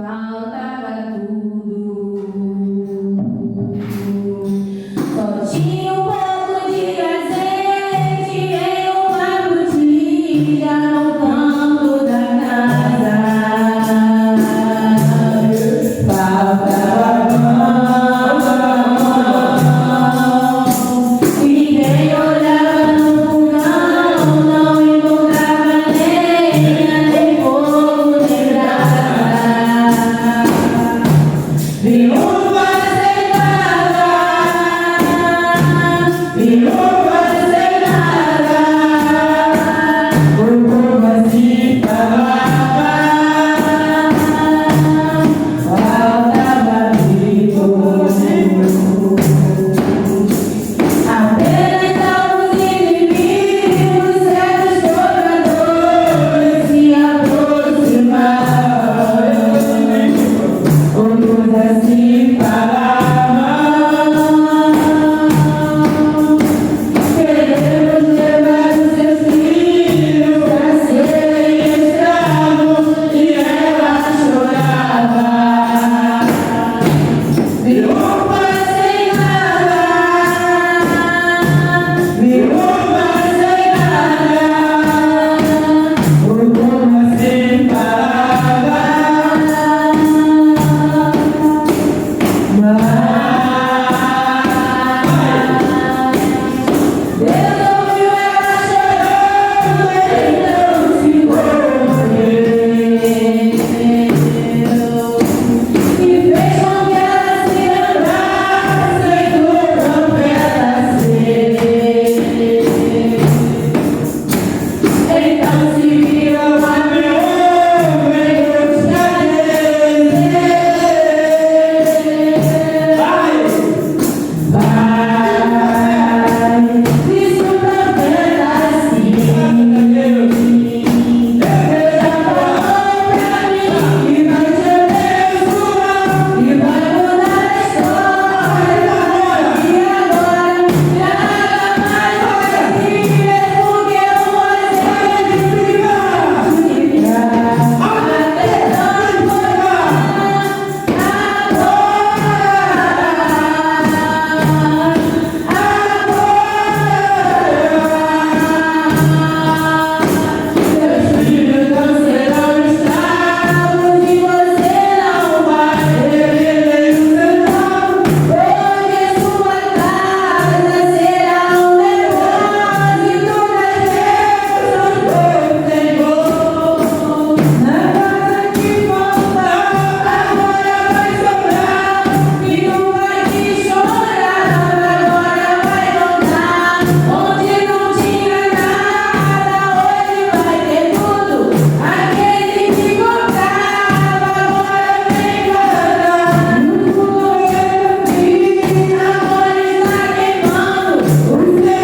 faltava tudo. Só tinha um pouco de azeite em uma botija no canto da casa. Faltava pão, ninguém olhava no fogão, não encontrava lenha, nem fogo, nem brasa. Viúva sem nada, viúva sem nada, o povo assim falava, faltava vigor. Apenas alguns inimigos, certos jogadores se aproximavam. Outros assim falavam: queremos levar os seus filhos pra serem escravos, e ela chorava. Viúva sem nada, viúva sem nada, o povo assim falava. Deus ouviu ela chorando, Ele não se converteu e fez com que ela se lembrasse do profeta seu. Então se virou a viúva e buscar Deus. Diz o profeta assim: Deus já falou pra mim que vai ser abençoado e vai mudar a história. E agora já mais vai viver, porque o Moisés seus filhos não serão escravos e você não vai rever o centavo, porque sua casa será um depósito das bênçãos do Senhor. Na casa que faltava, agora vai sobrar, e não vai te chorar, agora vai voltar. Onde não tinha nada, hoje vai ter tudo. Aquele que comprava, agora vem pagar. No fogo fim, agora está queimando. O seu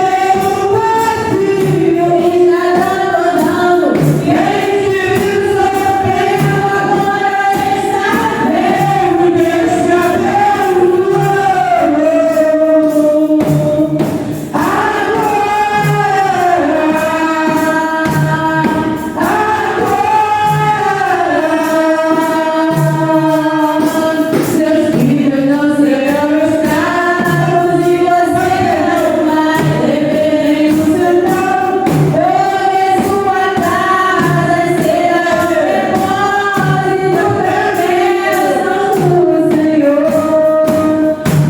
vazio está transbordando. Quem te viu sofrendo, agora está vendo. Deus te abençoou. Seus filhos não serão escravos e você não vai rever o centavo, porque sua casa será um depósito das bênçãos do Senhor.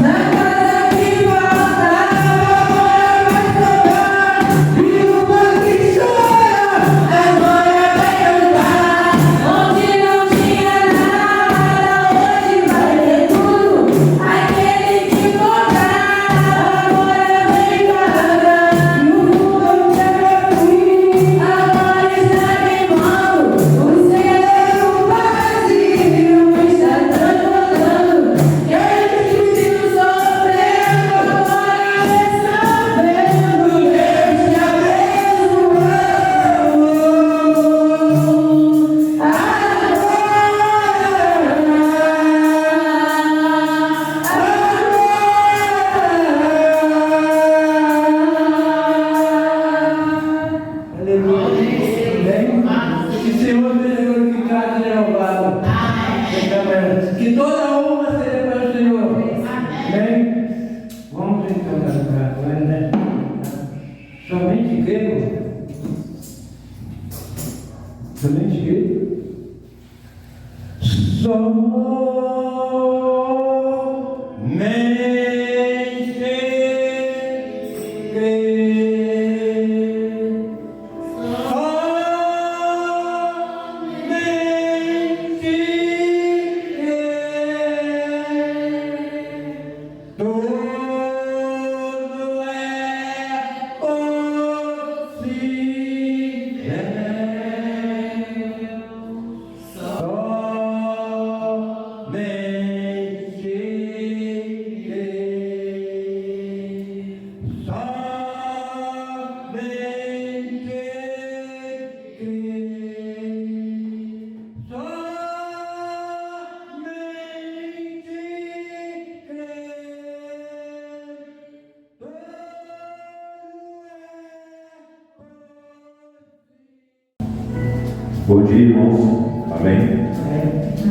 Na casa que faltava, agora vai sobrar, viúva que chora, agora vai cantar. Onde não tinha nada, hoje vai ter tudo. Aquele que comprava, agora vem pagar. No fogo fim, agora está queimando. O seu vazio está transbordando. Quem te viu sofrendo, agora está vendo. Deus te abençoou. Aleluia. Amém. Que o Senhor seja glorificado e louvado. Somente Bom dia, irmãos. Amém?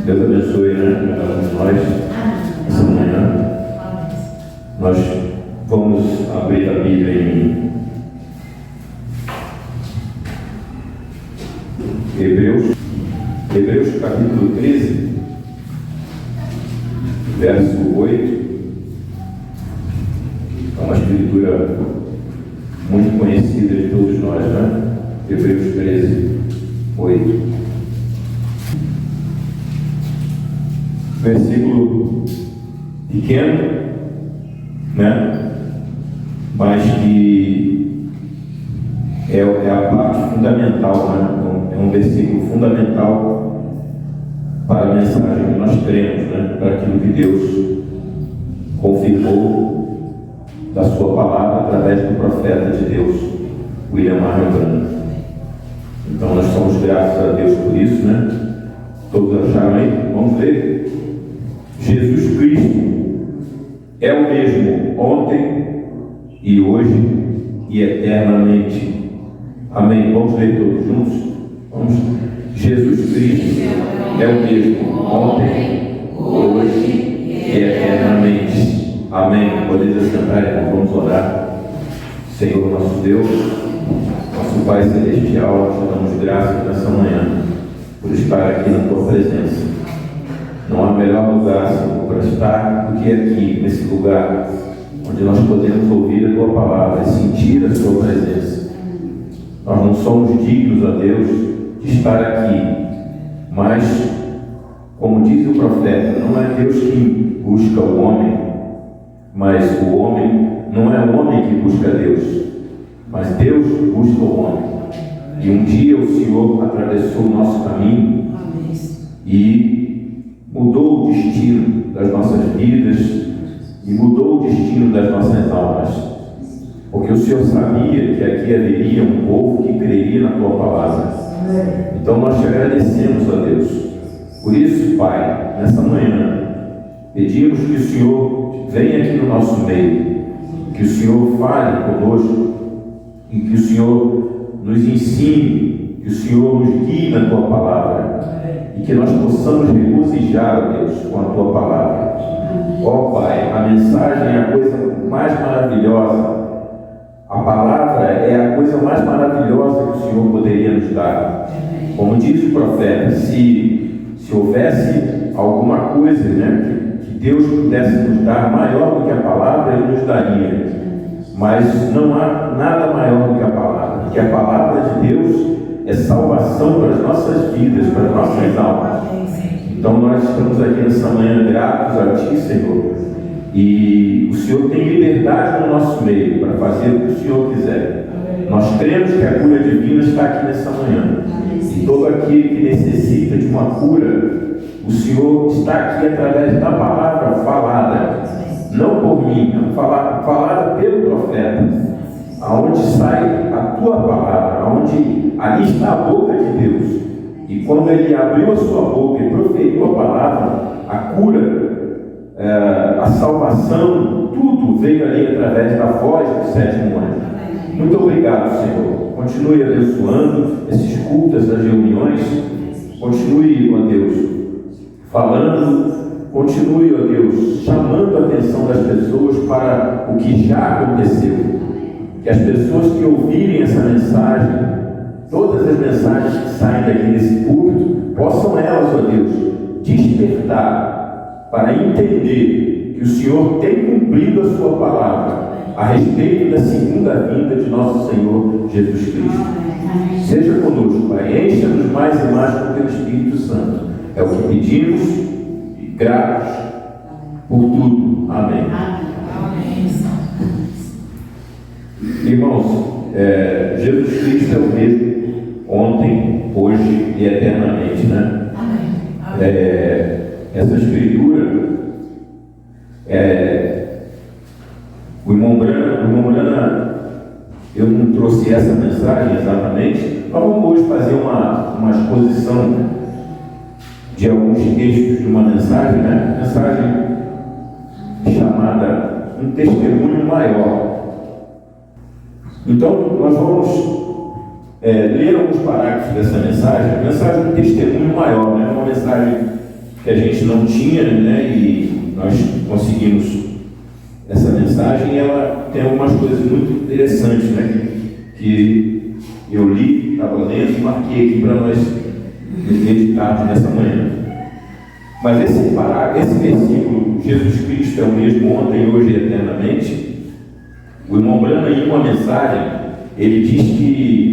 Deus abençoe, cada um de nós essa manhã. Nós vamos abrir a Bíblia em Hebreus capítulo 13, verso 8. É uma escritura muito conhecida de todos nós, né? Hebreus 13, 8. Versículo pequeno, né? Mas que é a parte fundamental, né? É um versículo fundamental para a mensagem que nós cremos, né? Para aquilo que Deus confirmou da sua palavra através do profeta de Deus, William Marion Branham. Então nós somos gratos a Deus por isso, né? Todos acharam aí? Vamos ler. Jesus Cristo é o mesmo ontem e hoje e eternamente. Amém. Vamos ler todos juntos? Vamos. Jesus Cristo é o mesmo ontem, hoje e eternamente. Amém. Podemos assentar, irmão. Vamos orar. Senhor nosso Deus, nosso Pai Celestial, nós te damos graças nessa manhã por estar aqui na Tua presença. Não há melhor lugar, Senhor, para estar do que aqui, nesse lugar, onde nós podemos ouvir a Tua palavra e sentir a Tua presença. Nós não somos dignos, a Deus, de estar aqui, mas, como diz o profeta, não é Deus que busca o homem, mas o homem, não é o homem que busca Deus, mas Deus busca o homem. E um dia o Senhor atravessou o nosso caminho e mudou o destino das nossas vidas e mudou o destino das nossas almas, porque o Senhor sabia que aqui haveria um povo que creria na Tua palavra. Então nós te agradecemos, a Deus. Por isso, Pai, nessa manhã pedimos que o Senhor venha aqui no nosso meio, que o Senhor fale conosco e que o Senhor nos ensine, que o Senhor nos guie na Tua palavra e que nós possamos regozijar, a Deus, com a Tua palavra. Ó Pai, a mensagem é a coisa mais maravilhosa, a palavra é a coisa mais maravilhosa que o Senhor poderia nos dar. Como diz o profeta, se houvesse alguma coisa, né, que Deus pudesse nos dar maior do que a palavra, Ele nos daria. Mas não há nada maior do que a palavra, porque a palavra de Deus é salvação para as nossas vidas, para as nossas almas. Então nós estamos aqui nessa manhã gratos a Ti, Senhor, e o Senhor tem liberdade no nosso meio para fazer o que o Senhor quiser. Nós cremos que a cura divina está aqui nessa manhã, e todo aquele que necessita de uma cura, o Senhor está aqui através da palavra falada, não por mim, falada pelo profeta, aonde sai a Tua palavra, aonde ali está a boca de Deus. E quando Ele abriu a sua boca e proferiu a palavra, a cura, a salvação, tudo veio ali através da voz do sétimo anjo. Muito obrigado, Senhor. Continue abençoando esses cultos, essas reuniões. Continue, ó Deus, falando. Continue, ó Deus, chamando a atenção das pessoas para o que já aconteceu. Que as pessoas que ouvirem essa mensagem todas as mensagens que saem daqui desse púlpito, possam elas, ó Deus, despertar para entender que o Senhor tem cumprido a sua palavra a respeito da segunda vinda de nosso Senhor Jesus Cristo. Seja conosco, Pai, encha-nos mais e mais com o Teu Espírito Santo. É o que pedimos e gratos por tudo. Amém. Irmãos, Jesus Cristo é o mesmo ontem, hoje e eternamente, né? Essa escritura, o irmão Brana, eu não trouxe essa mensagem exatamente. Nós vamos hoje fazer uma exposição de alguns textos de uma mensagem, né? Mensagem chamada Um Testemunho Maior. Então, nós vamos ler alguns parágrafos dessa mensagem. A mensagem do testemunho maior, né? Uma mensagem que a gente não tinha, né? E nós conseguimos essa mensagem. E ela tem algumas coisas muito interessantes, né? Que eu li, estava lendo e marquei aqui para nós meditarmos nessa manhã. Mas esse versículo, Jesus Cristo é o mesmo ontem, hoje e eternamente. O irmão Brana, em uma mensagem, ele diz que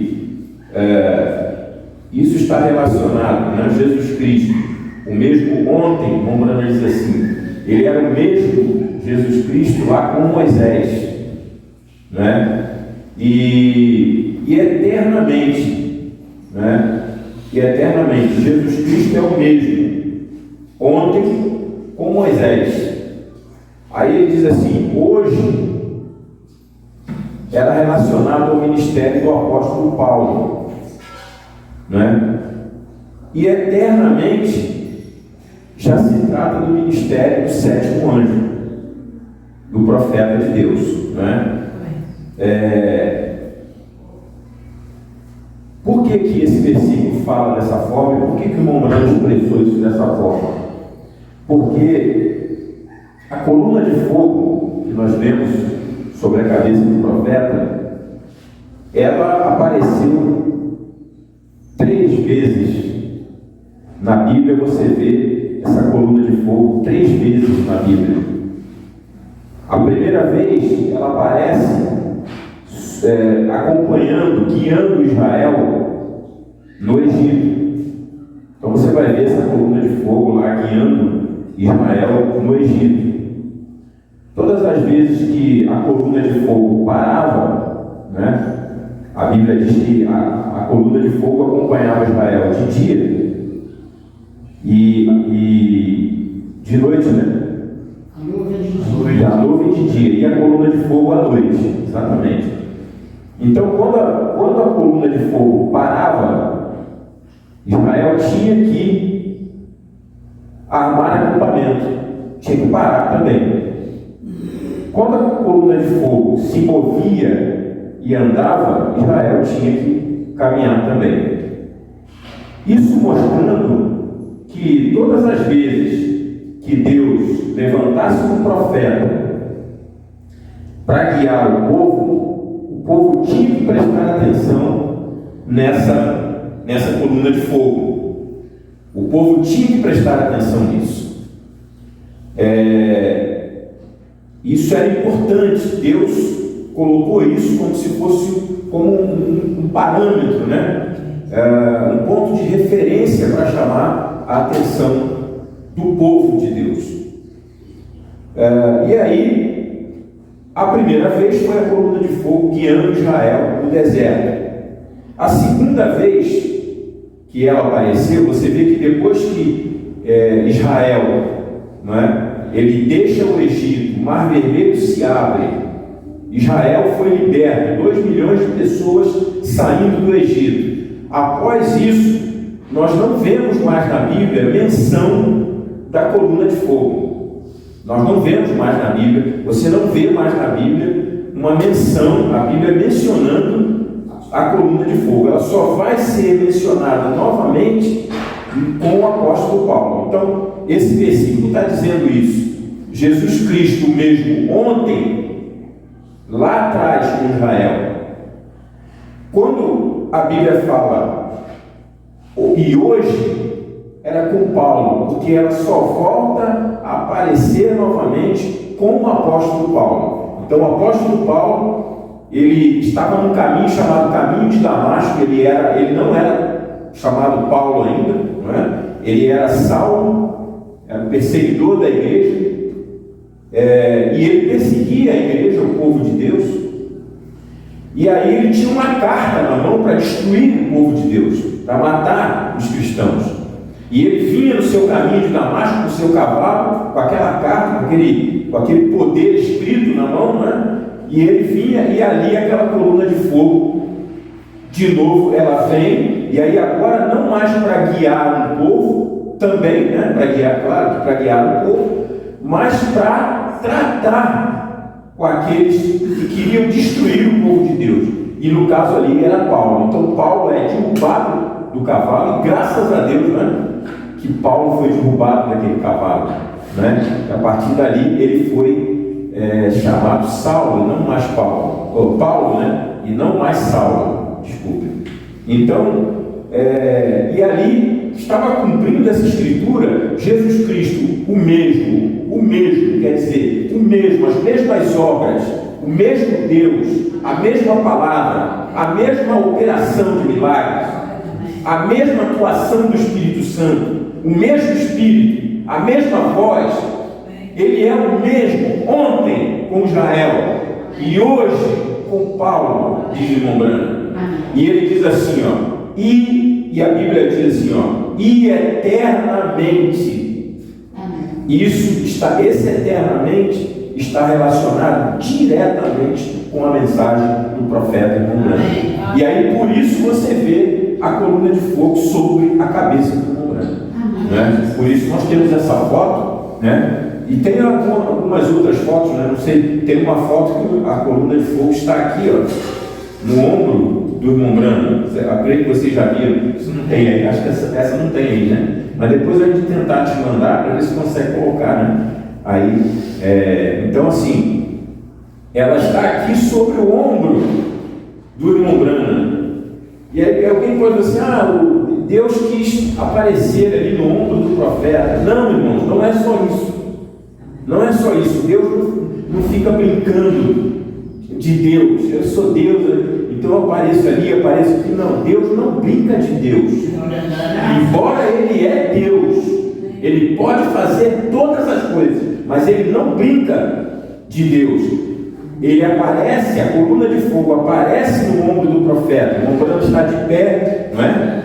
isso está relacionado, né? Jesus Cristo, o mesmo ontem, o irmão Brana diz assim, ele era o mesmo Jesus Cristo lá com Moisés, né? E eternamente, né? E eternamente, Jesus Cristo é o mesmo ontem com Moisés. Aí ele diz assim, hoje era relacionado ao ministério do apóstolo Paulo, né? E eternamente já se trata do ministério do sétimo anjo, do profeta de Deus, né? Por que esse versículo fala dessa forma? Por que o irmão Branco expressou isso dessa forma? Porque a coluna de fogo que nós vemos sobre a cabeça do profeta, ela apareceu 3 vezes na Bíblia. Você vê essa coluna de fogo 3 vezes na Bíblia. A primeira vez ela aparece acompanhando, guiando Israel no Egito. Então você vai ver essa coluna de fogo lá guiando Israel no Egito. Todas as vezes que a coluna de fogo parava, né, a Bíblia diz que a coluna de fogo acompanhava Israel de dia e de noite, né? A nuvem de dia e a coluna de fogo à noite, exatamente. Então, quando a coluna de fogo parava, Israel tinha que armar acampamento, tinha que parar também. Quando a coluna de fogo se movia e andava, Israel tinha que caminhar também. Isso mostrando que todas as vezes que Deus levantasse um profeta para guiar o povo tinha que prestar atenção nessa coluna de fogo. O povo tinha que prestar atenção nisso. Isso era importante. Deus colocou isso como se fosse um parâmetro, né? Um ponto de referência para chamar a atenção do povo de Deus. E aí, a primeira vez foi a coluna de fogo guiando Israel no deserto. A segunda vez que ela apareceu, você vê que depois que Israel, não é? Ele deixa o Egito, o Mar Vermelho se abre, Israel foi liberto, 2 milhões de pessoas saindo do Egito. Após isso, nós não vemos mais na Bíblia menção da coluna de fogo. Nós não vemos mais na Bíblia, você não vê mais na Bíblia uma menção, a Bíblia mencionando a coluna de fogo. Ela só vai ser mencionada novamente com o apóstolo Paulo. Então, esse versículo está dizendo isso. Jesus Cristo mesmo ontem, lá atrás com Israel, quando a Bíblia fala, e hoje era com Paulo, porque ela só volta a aparecer novamente com o apóstolo Paulo. Então o apóstolo Paulo, ele estava num caminho chamado Caminho de Damasco. Ele não era chamado Paulo ainda, não é? Ele era Saulo, era perseguidor da igreja, e ele perseguia a igreja, o povo de Deus. E aí ele tinha uma carta na mão para destruir o povo de Deus, para matar os cristãos. E ele vinha no seu caminho de Damasco, com o seu cavalo, com aquela carta, com aquele poder escrito na mão, né? E ele vinha, e ali aquela coluna de fogo, de novo ela vem, e aí agora não mais para guiar um povo, também, né? Para guiar, claro que para guiar um povo, mas para tratar com aqueles que queriam destruir o povo de Deus. E no caso ali era Paulo. Então Paulo é derrubado do cavalo, e graças a Deus, né, que Paulo foi derrubado daquele cavalo, né? A partir dali ele foi chamado Saulo, não mais Paulo, Paulo, né? E não mais Saulo, desculpe. Então, e ali estava cumprindo essa escritura, Jesus Cristo, o mesmo, quer dizer, o mesmo, as mesmas obras, o mesmo Deus, a mesma palavra, a mesma operação de milagres, a mesma atuação do Espírito Santo, o mesmo Espírito, a mesma voz. Ele é o mesmo ontem com Israel e hoje com Paulo, diz Irmão Branco. E ele diz assim, ó, e a Bíblia diz assim, ó, e eternamente. Esse eternamente está relacionado diretamente com a mensagem do profeta Irmão Branco. E aí por isso você vê a coluna de fogo sobre a cabeça do Irmão Branco, né? Por isso nós temos essa foto, né? E tem algumas outras fotos, né? Não sei, tem uma foto que a coluna de fogo está aqui, ó, no ombro do Irmão Branco. Eu creio que vocês já viram. Isso não tem aí, acho que essa não tem aí, né? Mas depois a gente tentar te mandar para ver se consegue colocar, né? Aí, então assim, ela está aqui sobre o ombro do Irmão Branco. E aí alguém pode dizer assim, Deus quis aparecer ali no ombro do profeta. Não, irmãos, não é só isso. Não é só isso. Deus não fica brincando de Deus. Eu sou Deus, então eu apareço ali, apareço aqui. Não, Deus não brinca de Deus. Embora Ele é Deus, Ele pode fazer todas as coisas, mas Ele não brinca de Deus. Ele aparece, a coluna de fogo aparece no ombro do profeta. O ombro está de pé, não é?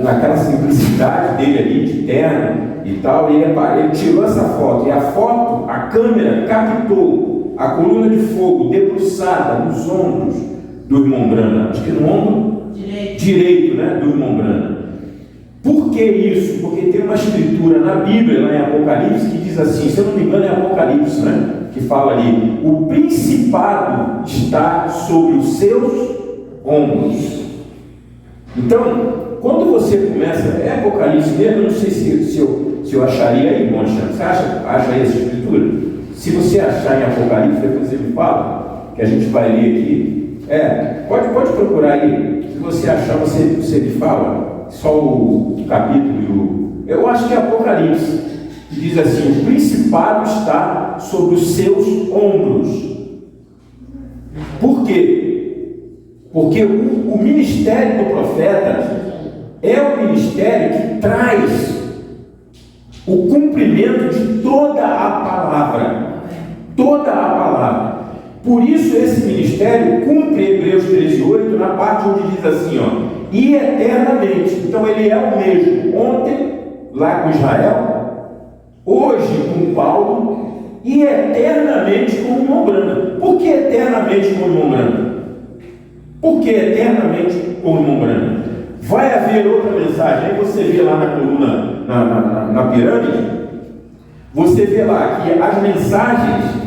Naquela simplicidade dele ali, de terno e tal, e ele tirou essa foto, e a foto, a câmera captou a coluna de fogo debruçada nos ombros do Irmão Branco, acho que no ombro direito, né, do Irmão Branco. Por que isso? Porque tem uma escritura na Bíblia, lá em Apocalipse, que diz assim, se eu não me engano é Apocalipse, né, que fala ali, o principado está sobre os seus ombros. Então, quando você começa, é Apocalipse mesmo, eu não sei se eu acharia aí, irmão Alexandre, você acha aí essa escritura? Se você achar em Apocalipse, depois você me fala, que a gente vai ler aqui. Pode procurar aí, se você achar, você me fala, só o capítulo, eu acho que é Apocalipse, que diz assim, o principado está sobre os seus ombros. Por quê? Porque o ministério do profeta é o ministério que traz o cumprimento de toda a palavra. Toda a palavra. Por isso esse ministério cumpre Hebreus 13:8 na parte onde diz assim, ó, e eternamente. Então ele é o mesmo ontem, lá com Israel, hoje com Paulo, e eternamente com o Irmão Branco. Por que eternamente com o Irmão Branco? Por que eternamente com o Irmão Branco? Vai haver outra mensagem. Aí você vê lá na coluna, na pirâmide, você vê lá que as mensagens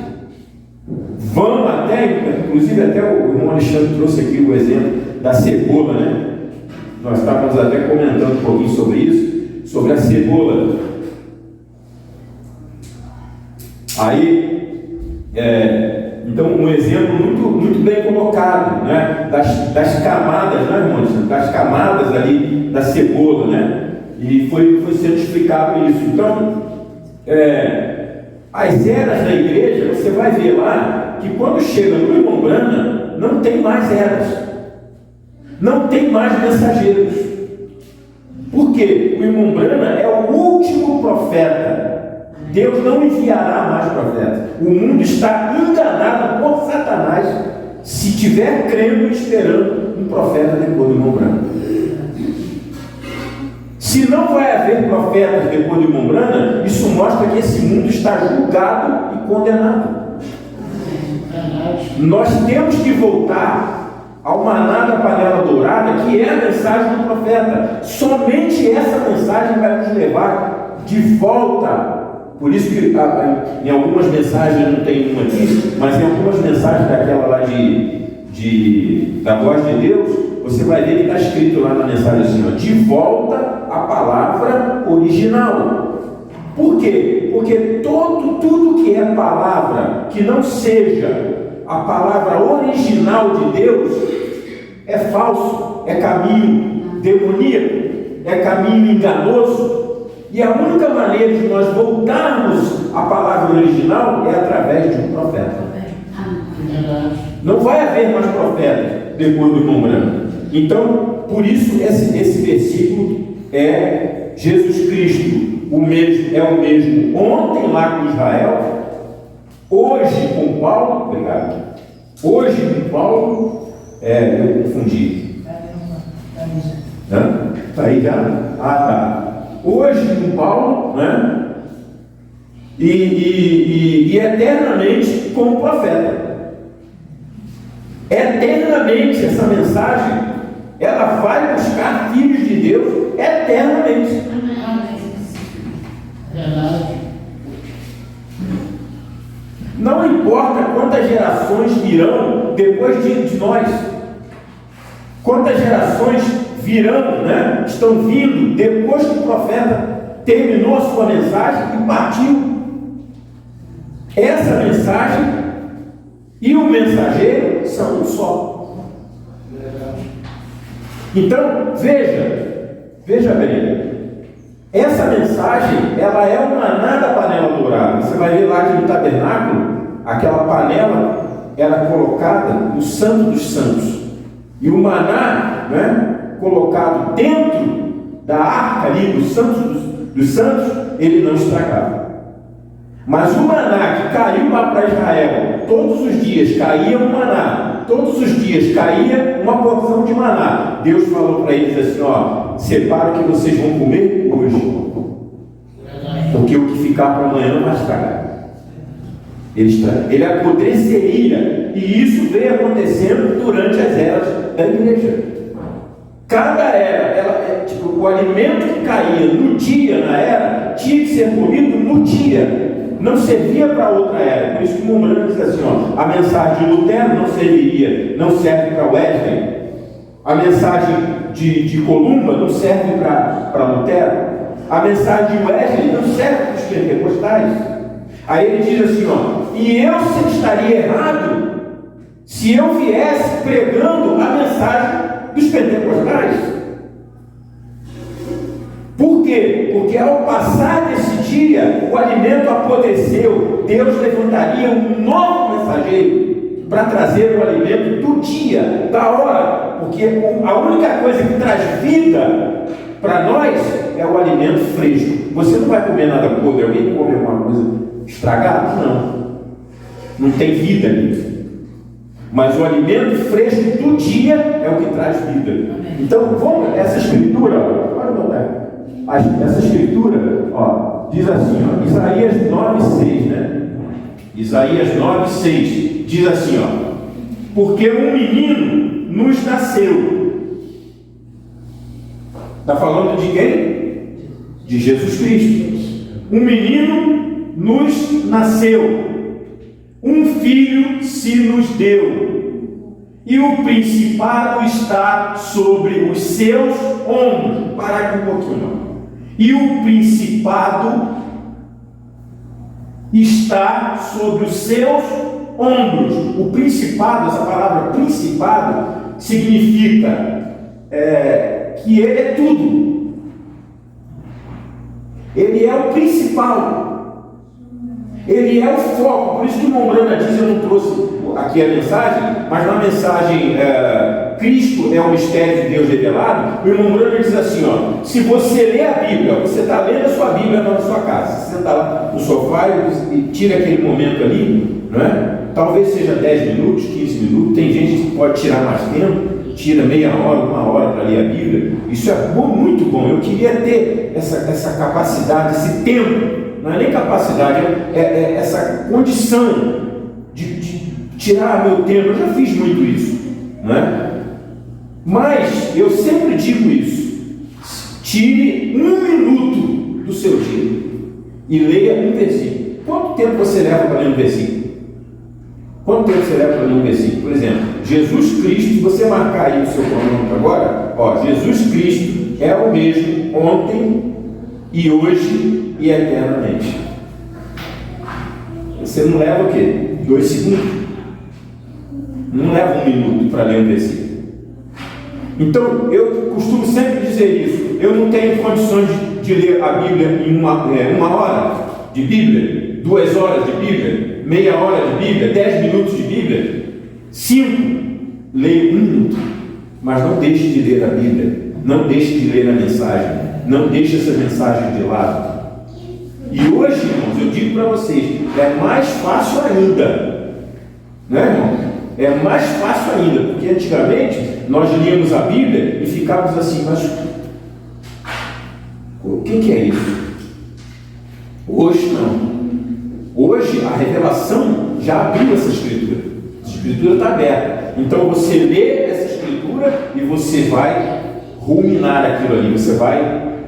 vão até, inclusive até o irmão Alexandre trouxe aqui o exemplo da cebola, né? Nós estávamos até comentando um pouquinho sobre isso, sobre a cebola. Aí, Então, um exemplo muito bem colocado, né? das camadas, né, irmãos? Das camadas ali da cebola, né? E foi sendo explicado isso. Então, as eras da igreja, você vai ver lá que quando chega no irmão Branham, não tem mais eras, não tem mais mensageiros. Por quê? O irmão Branham é o último profeta. Deus não enviará mais profetas. O mundo está enganado por Satanás se tiver crendo e esperando um profeta depois do irmão Branham. Se não vai haver profetas depois do irmão Branham, isso mostra que esse mundo está julgado e condenado. Nós temos que voltar ao maná da panela dourada, que é a mensagem do profeta. Somente essa mensagem vai nos levar de volta. Por isso que em algumas mensagens, não tem uma aqui, mas em algumas mensagens daquela lá da voz de Deus, você vai ver que está escrito lá na mensagem assim, ó, de volta à palavra original. Por quê? Porque tudo que é palavra que não seja a palavra original de Deus é falso, é caminho demoníaco, é caminho enganoso. E a única maneira de nós voltarmos à palavra original é através de um profeta. Não vai haver mais profeta depois do irmão Branham. Então, por isso esse versículo é Jesus Cristo, o mesmo ontem lá com Israel, hoje com Paulo, obrigado. Hoje com Paulo, eu confundi. Está aí já? Tá. Hoje com Paulo, né? E eternamente com o profeta. Eternamente essa mensagem, ela vai buscar filhos de Deus eternamente. Não importa quantas gerações virão depois de nós, quantas gerações virão, né? Estão vindo depois que o profeta terminou a sua mensagem e partiu. Essa mensagem e o mensageiro são um só. Então, veja bem, essa mensagem, ela é o maná da panela dourada. Você vai ver lá que no tabernáculo, aquela panela era colocada no Santo dos Santos. E o maná, né, colocado dentro da arca ali do Santo dos Santos, ele não estragava. Mas o maná que caiu lá para Israel, todos os dias caía um maná, todos os dias caía uma porção de maná. Deus falou para eles assim, ó, separa o que vocês vão comer hoje, porque o que ficar para amanhã não vai estragar. Ele apodreceria, e isso veio acontecendo durante as eras da igreja. Cada era, o alimento que caía no dia, na era, tinha que ser comido no dia. Não servia para outra era. Por isso que o irmão Branham diz assim, ó, a mensagem de Lutero não serve para Wesley. A mensagem de Columba não serve para Lutero. A mensagem de Wesley não serve para os pentecostais. Aí ele diz assim, ó, e eu estaria errado se eu viesse pregando a mensagem dos pentecostais. Por quê? Porque ao passar desse dia, o alimento apodreceu, Deus levantaria um novo mensageiro para trazer o alimento do dia, da hora, porque a única coisa que traz vida para nós é o alimento fresco. Você não vai comer nada podre. Alguém come alguma coisa estragada? Não tem vida ali. Mas o alimento fresco do dia é o que traz vida. Então, vamos, essa escritura, pode botar. Essa escritura, ó, diz assim, ó, Isaías 9,6, né? Isaías 9,6 diz assim, ó, porque um menino nos nasceu. Está falando de quem? De Jesus Cristo. Um menino nos nasceu, um filho se nos deu, e o principado está sobre os seus ombros. Parar aqui um pouquinho. E o principado está sobre os seus ombros. O principado, essa palavra principado, significa que ele é tudo. Ele é o principal. Ele é o foco. Por isso que o Mombrana diz, eu não trouxe aqui a mensagem, mas na mensagem Cristo é o mistério de Deus revelado, o irmão Brana diz assim, ó, se você lê a Bíblia, você está lendo a sua Bíblia na sua casa, você senta lá no sofá e tira aquele momento ali, não é? Talvez seja 10 minutos, 15 minutos, tem gente que pode tirar mais tempo, tira meia hora, 1 hora para ler a Bíblia, isso é bom, muito bom. Eu queria ter essa capacidade, esse tempo, não é nem capacidade, é essa condição de tirar meu tempo. Eu já fiz muito isso, não é? Mas eu sempre digo isso: tire 1 minuto do seu dia e leia um versículo. Quanto tempo você leva para ler um versículo? Quanto tempo você leva para ler um versículo? Por exemplo, Jesus Cristo, se você marcar aí no seu cronômetro agora, ó, Jesus Cristo é o mesmo ontem e hoje e eternamente. Você não leva o quê? 2 segundos? Não leva 1 minuto para ler um versículo. Então, eu costumo sempre dizer isso. Eu não tenho condições de ler a Bíblia em uma hora de Bíblia, 2 horas de Bíblia, meia hora de Bíblia, 10 minutos de Bíblia, 5. Leio 1 minuto. Mas não deixe de ler a Bíblia. Não deixe de ler a mensagem. Não deixe essa mensagem de lado. E hoje, irmãos, eu digo para vocês, é mais fácil ainda. Não é, irmão? É mais fácil ainda, porque antigamente nós líamos a Bíblia e ficávamos assim, mas o que é isso? Hoje não. Hoje a revelação já abriu essa escritura. A escritura está aberta. Então você lê essa escritura e você vai ruminar aquilo ali. Você vai,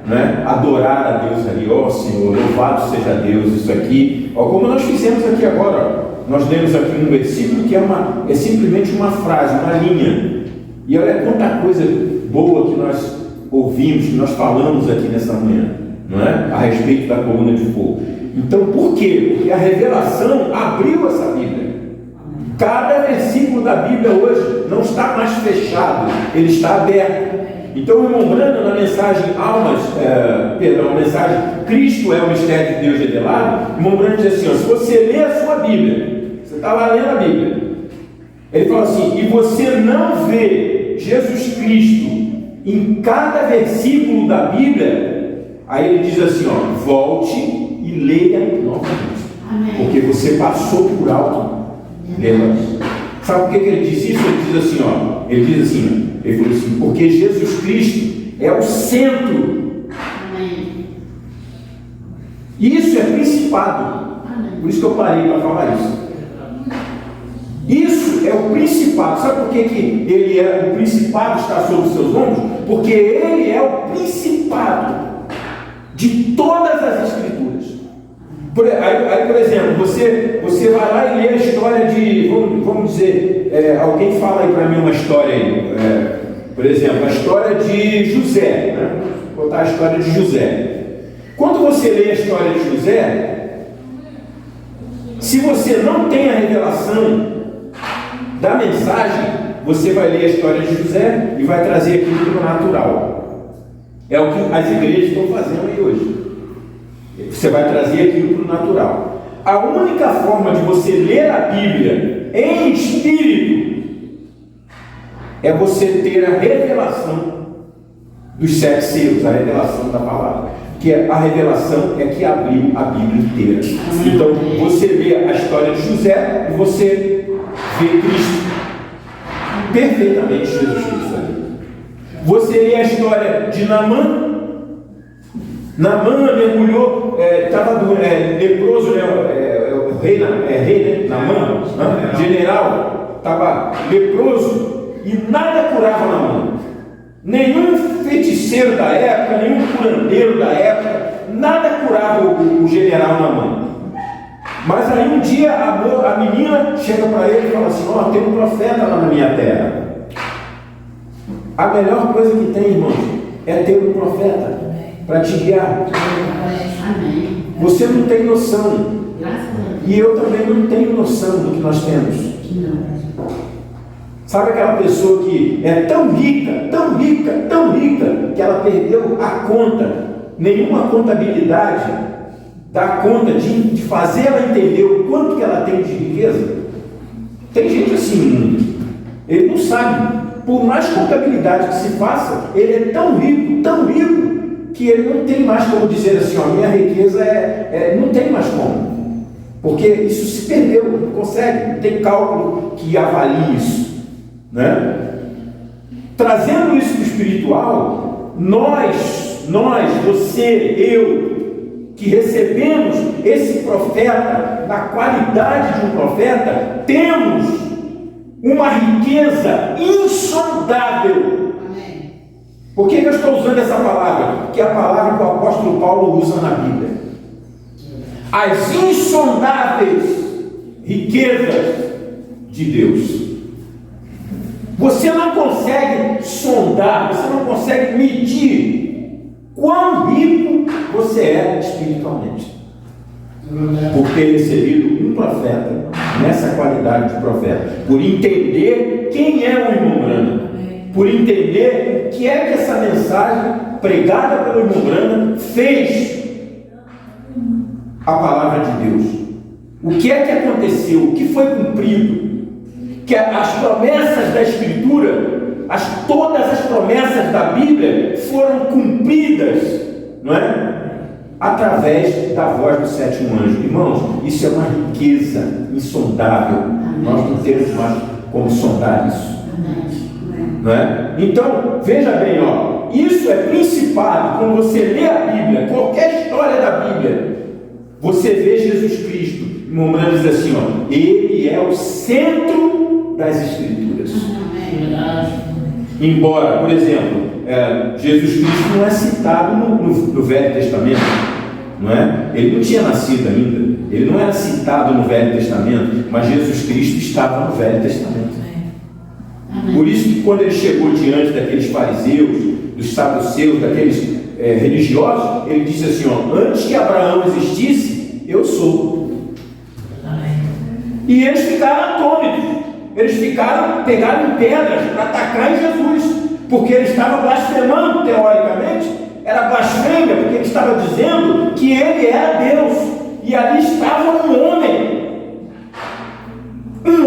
né, adorar a Deus ali. Ó Senhor, louvado seja Deus, isso aqui. Ó, como nós fizemos aqui agora, ó. Nós lemos aqui um versículo que é simplesmente uma frase, uma linha. E olha quanta coisa boa que nós ouvimos, que nós falamos aqui nessa manhã, não é? A respeito da coluna de fogo. Então, por quê? Porque a revelação abriu essa Bíblia. Cada versículo da Bíblia hoje não está mais fechado, ele está aberto. Então, o irmão Brando, na mensagem a mensagem Cristo é o mistério de Deus revelado, o irmão Brando diz assim, ó, se você lê a sua Bíblia, você está lá lendo a Bíblia, ele fala assim, e você não vê Jesus Cristo em cada versículo da Bíblia, aí ele diz assim, ó, volte e leia novamente. Amém. Porque você passou por alto. Lembra? Sabe por que ele diz isso? Ele diz assim, ó, ele falou assim, porque Jesus Cristo é o centro. Amém. Isso é principado. Amém. Por isso que eu parei para falar isso. Isso é o principado. Sabe por que ele o principado está sobre os seus ombros? Porque ele é o principado de todas as escrituras. Aí, por exemplo, você vai lá e lê a história de, vamos dizer, alguém fala aí para mim uma história aí, por exemplo, a história de José, né? Vou botar a história de José. Quando você lê a história de José, se você não tem a revelação da mensagem, você vai ler a história de José e vai trazer aquilo para o natural. É o que as igrejas estão fazendo aí hoje. Você vai trazer aquilo para o natural. A única forma de você ler a Bíblia em espírito é você ter a revelação dos 7 selos, a revelação da palavra. Que a revelação é que abriu a Bíblia inteira. Então você lê a história de José e você vê Cristo perfeitamente, Jesus Cristo ali. Você lê a história de Naamã. Naamã mergulhou, estava leproso, né? Rei, né? Naamã, general, estava leproso e nada curava Naamã. Nenhum feiticeiro da época, nenhum curandeiro da época, nada curava o general Naamã. Mas aí um dia a menina chega para ele e fala assim, ó, tem um profeta lá na minha terra. A melhor coisa que tem, irmãos, é ter um profeta para te guiar. Você não tem noção E eu também não tenho noção do que nós temos. Sabe aquela pessoa que é tão rica, tão rica, tão rica, que ela perdeu a conta? Nenhuma contabilidade dá conta de fazer ela entender o quanto que ela tem de riqueza. Tem gente assim no mundo. Ele não sabe. Por mais contabilidade que se faça, ele é tão rico, que ele não tem mais como dizer assim, ó, minha riqueza não tem mais como. Porque isso se perdeu, não consegue, não tem cálculo que avalie isso. Né? Trazendo isso para o espiritual, nós, você, eu, que recebemos esse profeta, na qualidade de um profeta, temos uma riqueza insondável. Por que eu estou usando essa palavra? Porque é a palavra que o apóstolo Paulo usa na Bíblia. As insondáveis riquezas de Deus. Você não consegue sondar, você não consegue medir quão rico você é espiritualmente. Por ter recebido um profeta, nessa qualidade de profeta, por entender quem é o irmão Brana, por entender o que é que essa mensagem pregada pelo irmão Brana fez a palavra de Deus. O que é que aconteceu? O que foi cumprido? Que as promessas da Escritura, todas as promessas da Bíblia foram cumpridas, não é? Através da voz do sétimo anjo. Irmãos, isso é uma riqueza insondável. Nós não temos mais como sondar isso. Não é? Então, veja bem, ó, isso é principado. Quando você lê a Bíblia, qualquer história da Bíblia, você vê Jesus Cristo. O irmão Brana diz assim, ó, ele é o centro das Escrituras. Embora, por exemplo, Jesus Cristo não é citado no Velho Testamento, não é? Ele não tinha nascido ainda, ele não era citado no Velho Testamento, mas Jesus Cristo estava no Velho Testamento. Por isso que quando ele chegou diante daqueles fariseus, dos saduceus, daqueles religiosos, ele disse assim, ó, antes que Abraão existisse, eu sou. E eles ficaram atônitos. Eles pegaram pedras para atacar em Jesus, porque ele estava blasfemando, teoricamente, era blasfêmia, porque ele estava dizendo que ele era Deus, e ali estava um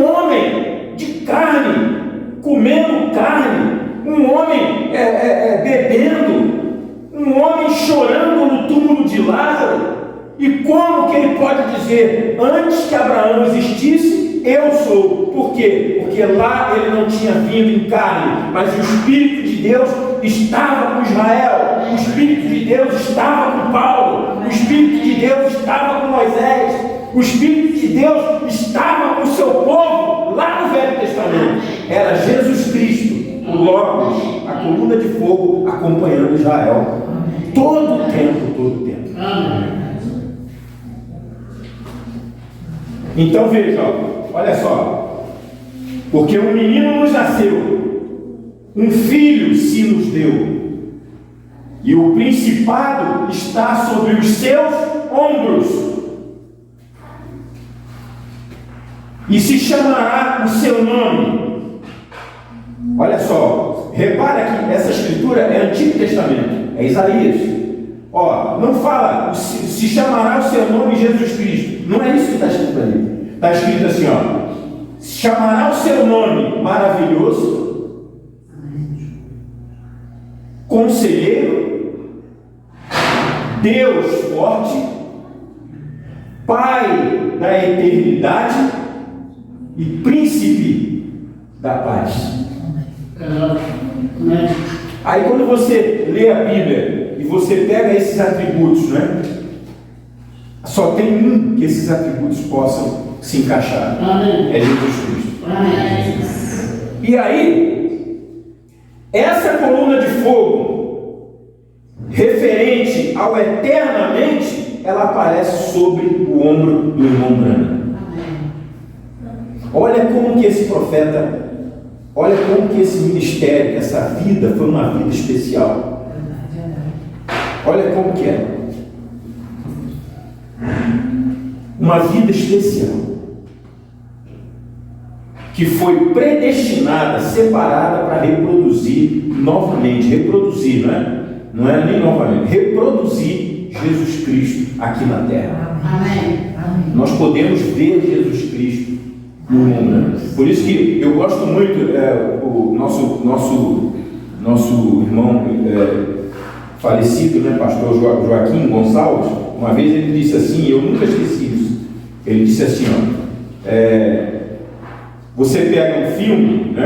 homem de carne, comendo carne, um homem bebendo, um homem chorando no túmulo de Lázaro. E como que ele pode dizer, antes que Abraão existisse, eu sou? Por quê? Porque lá ele não tinha vindo em carne, mas o Espírito de Deus estava com Israel, o Espírito de Deus estava com Paulo, o Espírito de Deus estava com Moisés, o Espírito de Deus estava com o seu povo lá no Velho Testamento. Era Jesus Cristo, o Logos, a coluna de fogo acompanhando Israel todo o tempo. Amém. Então veja, olha só, porque um menino nos nasceu, um filho se nos deu, e o principado está sobre os seus ombros, e se chamará o seu nome. Olha só, repara que essa escritura é Antigo Testamento, é Isaías. Ó, não fala, se chamará o seu nome Jesus Cristo. Não é isso que está escrito ali. Está escrito assim, ó, chamará o seu nome maravilhoso, conselheiro, Deus forte, Pai da eternidade e príncipe da paz. Aí quando você lê a Bíblia e você pega esses atributos, né? Só tem um que esses atributos possam se encaixar. Amém. É Jesus Cristo. Amém. E aí, essa coluna de fogo, referente ao eternamente, ela aparece sobre o ombro do irmão Brana. Olha como que esse profeta, olha como que esse ministério, essa vida foi uma vida especial. Olha como que é. uma vida especial, que foi predestinada, separada para reproduzir novamente, reproduzir, não é nem novamente, reproduzir Jesus Cristo aqui na terra. Amém. Nós podemos ver Jesus Cristo no irmão Branham. Por isso que eu gosto muito, o nosso irmão falecido, pastor Joaquim Gonçalves, uma vez ele disse assim, eu nunca esqueci isso, ele disse assim, você pega um filme,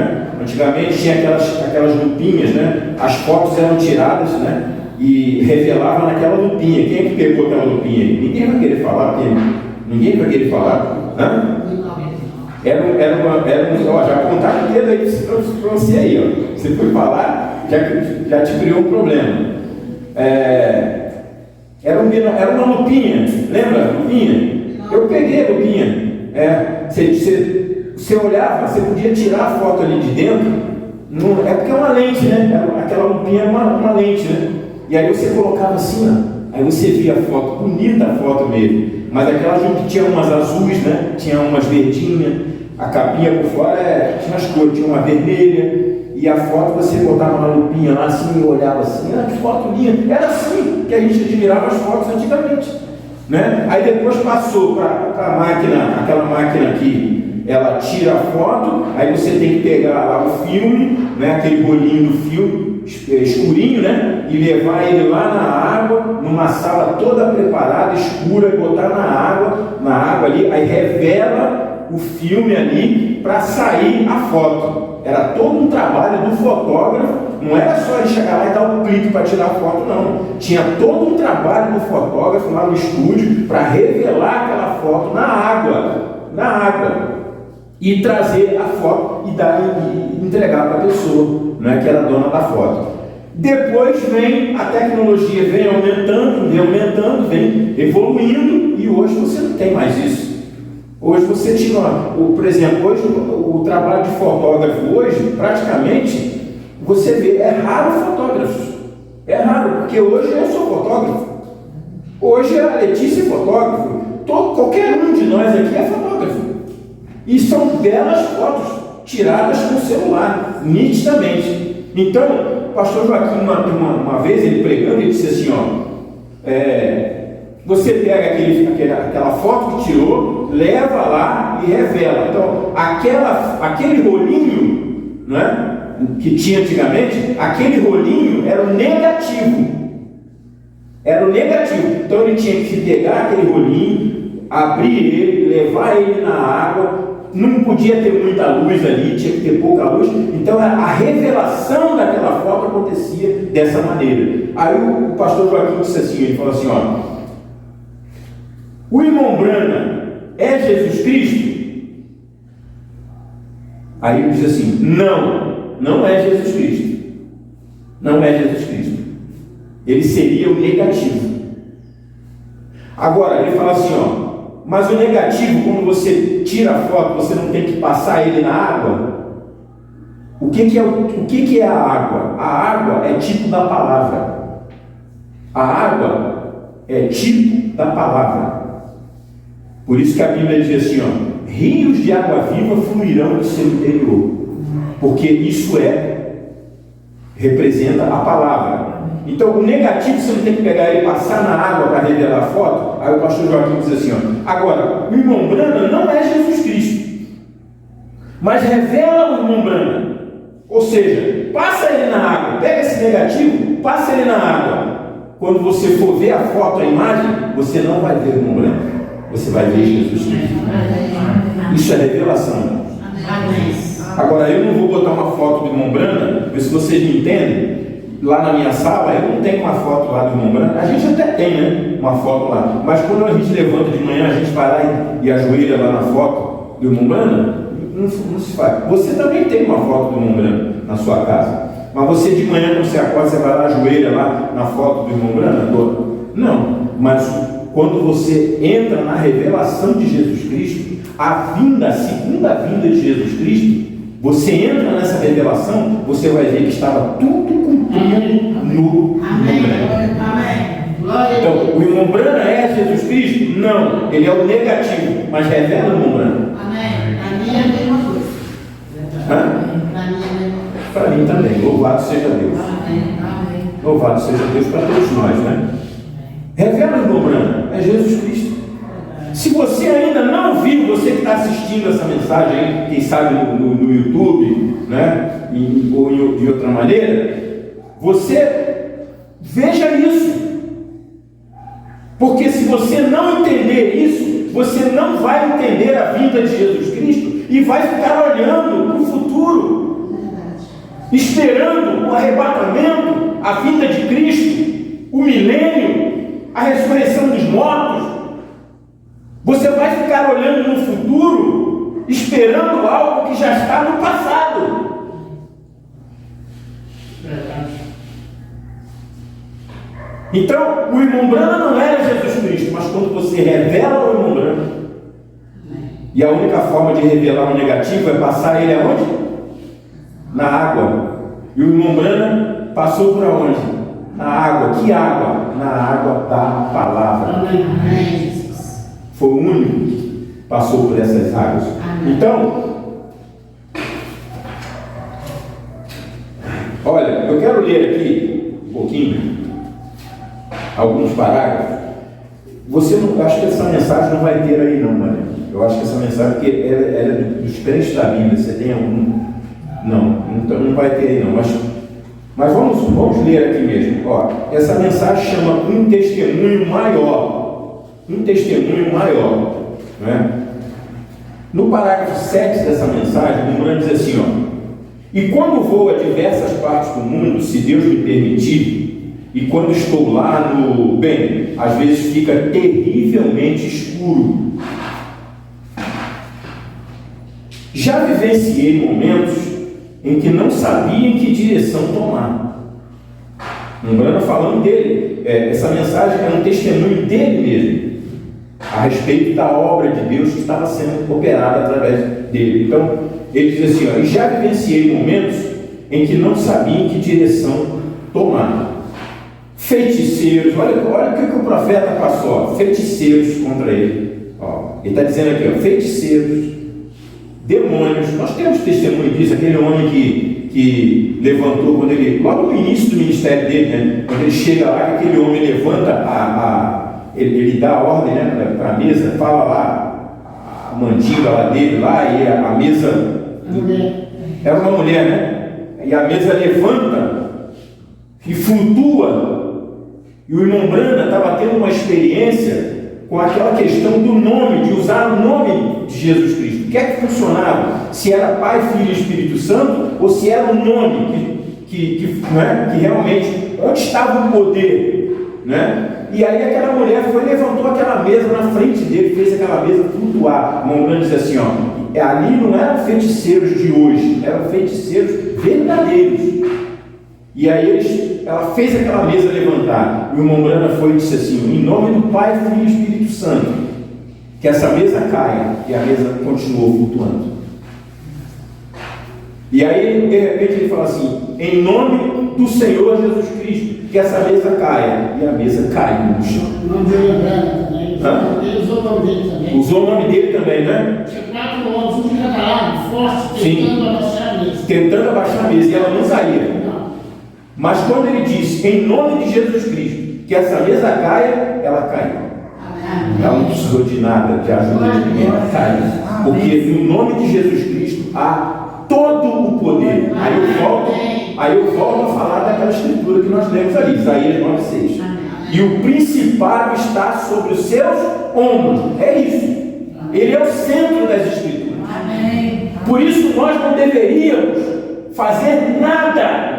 antigamente tinha aquelas lupinhas, as fotos eram tiradas, e revelava naquela lupinha. Quem é que pegou aquela lupinha aí? Ninguém vai querer falar, porque ninguém vai querer falar, já apontaram o dedo aí para você aí, você foi falar, já te criou um problema. Era uma lupinha, lembra? Lupinha? Eu peguei a lupinha. Você olhava, você podia tirar a foto ali de dentro, é porque é uma lente, aquela lupinha é uma lente, e aí você colocava assim, aí você via a foto, bonita a foto mesmo, mas aquela que tinha umas azuis, tinha umas verdinhas, a capinha por fora tinha as cores, tinha uma vermelha, e a foto você botava na lupinha lá assim e olhava assim, que foto linda, era assim que a gente admirava as fotos antigamente, Aí depois passou para a máquina, aquela máquina aqui, ela tira a foto, aí você tem que pegar lá o filme, aquele rolinho do filme, escurinho, e levar ele lá na água, numa sala toda preparada, escura, e botar na água ali, aí revela o filme ali para sair a foto. Era todo um trabalho do fotógrafo, não era só ele chegar lá e dar um clique para tirar a foto, não. Tinha todo um trabalho do fotógrafo lá no estúdio para revelar aquela foto na água. E trazer a foto e entregar para a pessoa, que era a dona da foto. Depois a tecnologia vem aumentando, vem evoluindo, e hoje você não tem mais isso. Hoje você tira, por exemplo, hoje o trabalho de fotógrafo hoje, praticamente, você vê, é raro fotógrafos. É raro, porque hoje eu sou fotógrafo. Hoje a Letícia é fotógrafo. Qualquer um de nós aqui é fotógrafo. E são belas fotos tiradas com o celular, nitidamente. Então, o pastor Joaquim, uma vez ele pregando, ele disse assim, você pega aquela foto que tirou, leva lá e revela. Então, aquele rolinho, que tinha antigamente, aquele rolinho era o negativo. Então ele tinha que pegar aquele rolinho, abrir ele, levar ele na água. Não podia ter muita luz ali, tinha que ter pouca luz. Então a revelação daquela foto acontecia dessa maneira. Aí o pastor Joaquim disse assim, ele falou assim, o irmão Branham é Jesus Cristo? Aí ele disse assim, não é Jesus Cristo. Não é Jesus Cristo. Ele seria o negativo. Agora ele fala assim, mas o negativo, quando você tira a foto, você não tem que passar ele na água? O que é a água? A água é tipo da palavra. A água é tipo da palavra. Por isso que a Bíblia diz assim, rios de água viva fluirão do seu interior. Porque isso representa a palavra. Então, o negativo você não tem que pegar ele e passar na água para revelar a foto. Aí o pastor Joaquim diz assim, agora, o irmão Branham não é Jesus Cristo, mas revela o irmão Branham. Ou seja, passa ele na água, pega esse negativo, passa ele na água. Quando você for ver a foto, a imagem, você não vai ver o irmão Branham, você vai ver Jesus Cristo. Isso é revelação. Agora, eu não vou botar uma foto do irmão Branham, ver se vocês me entendem. Lá na minha sala, eu não tenho uma foto lá do irmão Branham. A gente até tem, uma foto lá. Mas quando a gente levanta de manhã, a gente vai lá e ajoelha lá na foto do irmão Branham, não se faz. Você também tem uma foto do irmão Branham na sua casa. Mas você de manhã, quando você acorda, você vai lá, ajoelha lá na foto do irmão Branham? Não. Mas quando você entra na revelação de Jesus Cristo, a segunda vinda de Jesus Cristo, você entra nessa revelação, você vai ver que estava tudo cumprido no irmão Branham. Então, o irmão Branham é Jesus Cristo? Não, ele é o negativo, mas revela o humano. Amém. Para mim é a mesma coisa. Hã? Para mim é a mesma coisa. Para mim também, louvado seja Deus. Amém. Louvado seja Deus para todos nós, né? Revela o humano, é Jesus Cristo. Se você ainda não viu, você que está assistindo essa mensagem aí, quem sabe no YouTube, né? Ou de outra maneira, você veja isso. Porque se você não entender isso, você não vai entender a vinda de Jesus Cristo e vai ficar olhando para o futuro, esperando o arrebatamento, a vinda de Cristo, o milênio, a ressurreição dos mortos. Você vai ficar olhando no futuro, esperando algo que já está no passado. Então, o irmão Brana não era Jesus Cristo, mas quando você revela o irmão Brana, e a única forma de revelar o negativo é passar ele aonde? Na água. E o irmão Brana passou por aonde? Na água. Que água? Na água da palavra. Foi o único que passou por essas águas. Então, olha, eu quero ler aqui um pouquinho, alguns parágrafos. Você não, eu acho que essa mensagem não vai ter aí não, Maria. Eu acho que essa mensagem, porque ela é dos crentes da Bíblia. Você tem algum? Não, então não vai ter aí não. Mas vamos ler aqui mesmo. Ó, essa mensagem chama um testemunho maior. Um testemunho maior, né? No parágrafo 7 dessa mensagem, o Mourão diz assim, ó: e quando vou a diversas partes do mundo, se Deus me permitir, e quando estou lá bem, às vezes fica terrivelmente escuro. Já vivenciei momentos em que não sabia em que direção tomar. Mourão falando dele, essa mensagem é um testemunho dele mesmo, a respeito da obra de Deus que estava sendo operada através dele. Então, ele diz assim, ó: e já vivenciei momentos em que não sabia em que direção tomar. Feiticeiros, olha o que o profeta passou, ó, feiticeiros contra ele. Ó, ele está dizendo aqui, ó, feiticeiros, demônios. Nós temos testemunho disso, aquele homem que levantou, quando ele, logo no início do ministério dele, né, quando ele chega lá, que aquele homem levanta ele dá a ordem, né, para a mesa, fala lá a mandíbula lá dele, lá, e a mesa era uma mulher, né? E a mesa levanta e flutua. E o irmão Brana estava tendo uma experiência com aquela questão do nome, de usar o nome de Jesus Cristo. O que é que funcionava? Se era Pai, Filho e Espírito Santo, ou se era o nome que realmente, onde estava o poder, né? E aí aquela mulher levantou aquela mesa na frente dele, fez aquela mesa flutuar. O irmão Brana diz assim, ó: ali não eram feiticeiros de hoje, eram feiticeiros verdadeiros. E aí ela fez aquela mesa levantar. E o irmão Brana foi e disse assim: em nome do Pai, Filho e Espírito Santo, que essa mesa caia. E a mesa continuou flutuando. E aí, de repente, ele fala assim: em nome do Senhor Jesus Cristo, que essa mesa caia. E a mesa caiu no chão. O nome dele é Brana também. Ele usou o nome dele também. Usou o nome dele também, né? Tinha 4 homens, um de cada lado, forte, Sim. tentando abaixar a mesa. Tentando abaixar a mesa, e ela não saía. Mas quando ele disse, em nome de Jesus Cristo, que essa mesa caia, ela caiu. Ela não precisou de nada, de ajuda de ninguém, ela caiu. Porque no nome de Jesus Cristo há todo o poder. Aí eu volto a falar daquela escritura que nós lemos ali, Isaías 9,6. E o principado está sobre os seus ombros. É isso. Ele é o centro das escrituras. Por isso nós não deveríamos fazer nada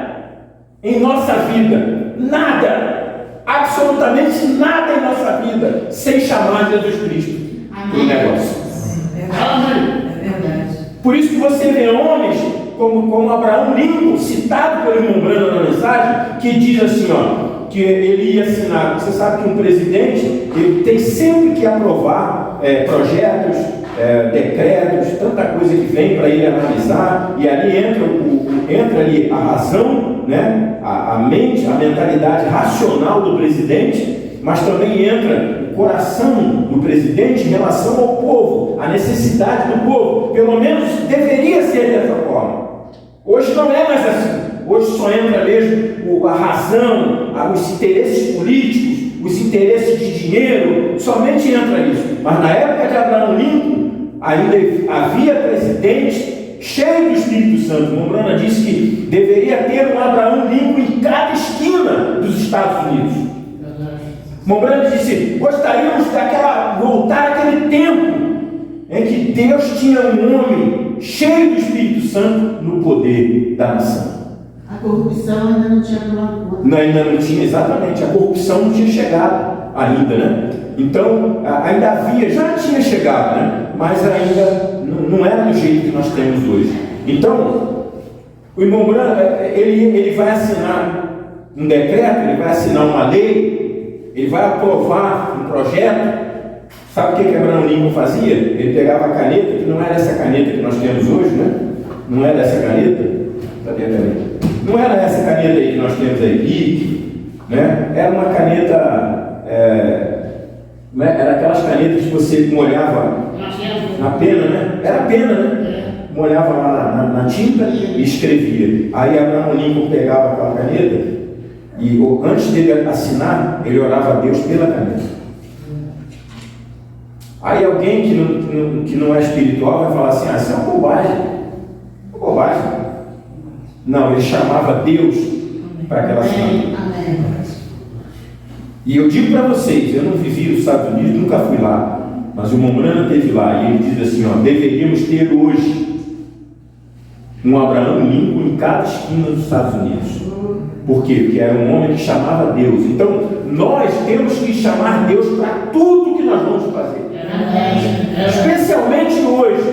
em nossa vida. Nada. Absolutamente nada em nossa vida sem chamar Jesus Cristo para o negócio. É verdade. Por isso que você vê homens como Abraão Lincoln, citado pelo irmão Brana na mensagem, que diz assim, ó, que ele ia assinar. Você sabe que um presidente, ele tem sempre que aprovar projetos, decretos, tanta coisa que vem para ele analisar, e ali entra ali a razão, né, a mente, a mentalidade racional do presidente, mas também entra o coração do presidente em relação ao povo, a necessidade do povo. Pelo menos deveria ser dessa forma. Hoje não é mais assim. Hoje só entra mesmo a razão, os interesses políticos, os interesses de dinheiro, somente entra isso. Mas na época de Abraham Lincoln, ainda havia presidente cheio do Espírito Santo. Mombrana disse que deveria ter um Abraham Lincoln em cada esquina dos Estados Unidos. Mombrana disse: gostaríamos de voltar àquele tempo em que Deus tinha um homem cheio do Espírito Santo no poder da nação. A corrupção ainda não tinha tomado conta. Ainda não tinha, exatamente, a corrupção não tinha chegado ainda, né? Então, ainda havia, já tinha chegado, né? Mas ainda não era do jeito que nós temos hoje. Então, o irmão Branco, ele vai assinar um decreto, ele vai assinar uma lei, ele vai aprovar um projeto. Sabe o que Abraham Lincoln fazia? Ele pegava a caneta, que não era essa caneta que nós temos hoje, né? Não era essa caneta. Cadê a caneta? Não era essa caneta aí que nós temos aí, né? Era uma caneta, era aquelas canetas que você molhava na pena, né? Era pena, né? Molhava lá na tinta e escrevia. Aí Abraham Lincoln pegava aquela caneta e antes dele assinar, ele orava a Deus pela caneta. Aí alguém que não é espiritual vai falar assim: isso é uma bobagem. Uma bobagem. Não, ele chamava Deus para aquela assinatura. E eu digo para vocês, eu não vivi nos Estados Unidos, nunca fui lá, mas o Mombrana esteve lá e ele diz assim: deveríamos ter hoje um Abraham Lincoln em cada esquina dos Estados Unidos. Por quê? Porque era um homem que chamava Deus. Então, nós temos que chamar Deus para tudo que nós vamos fazer. Especialmente hoje,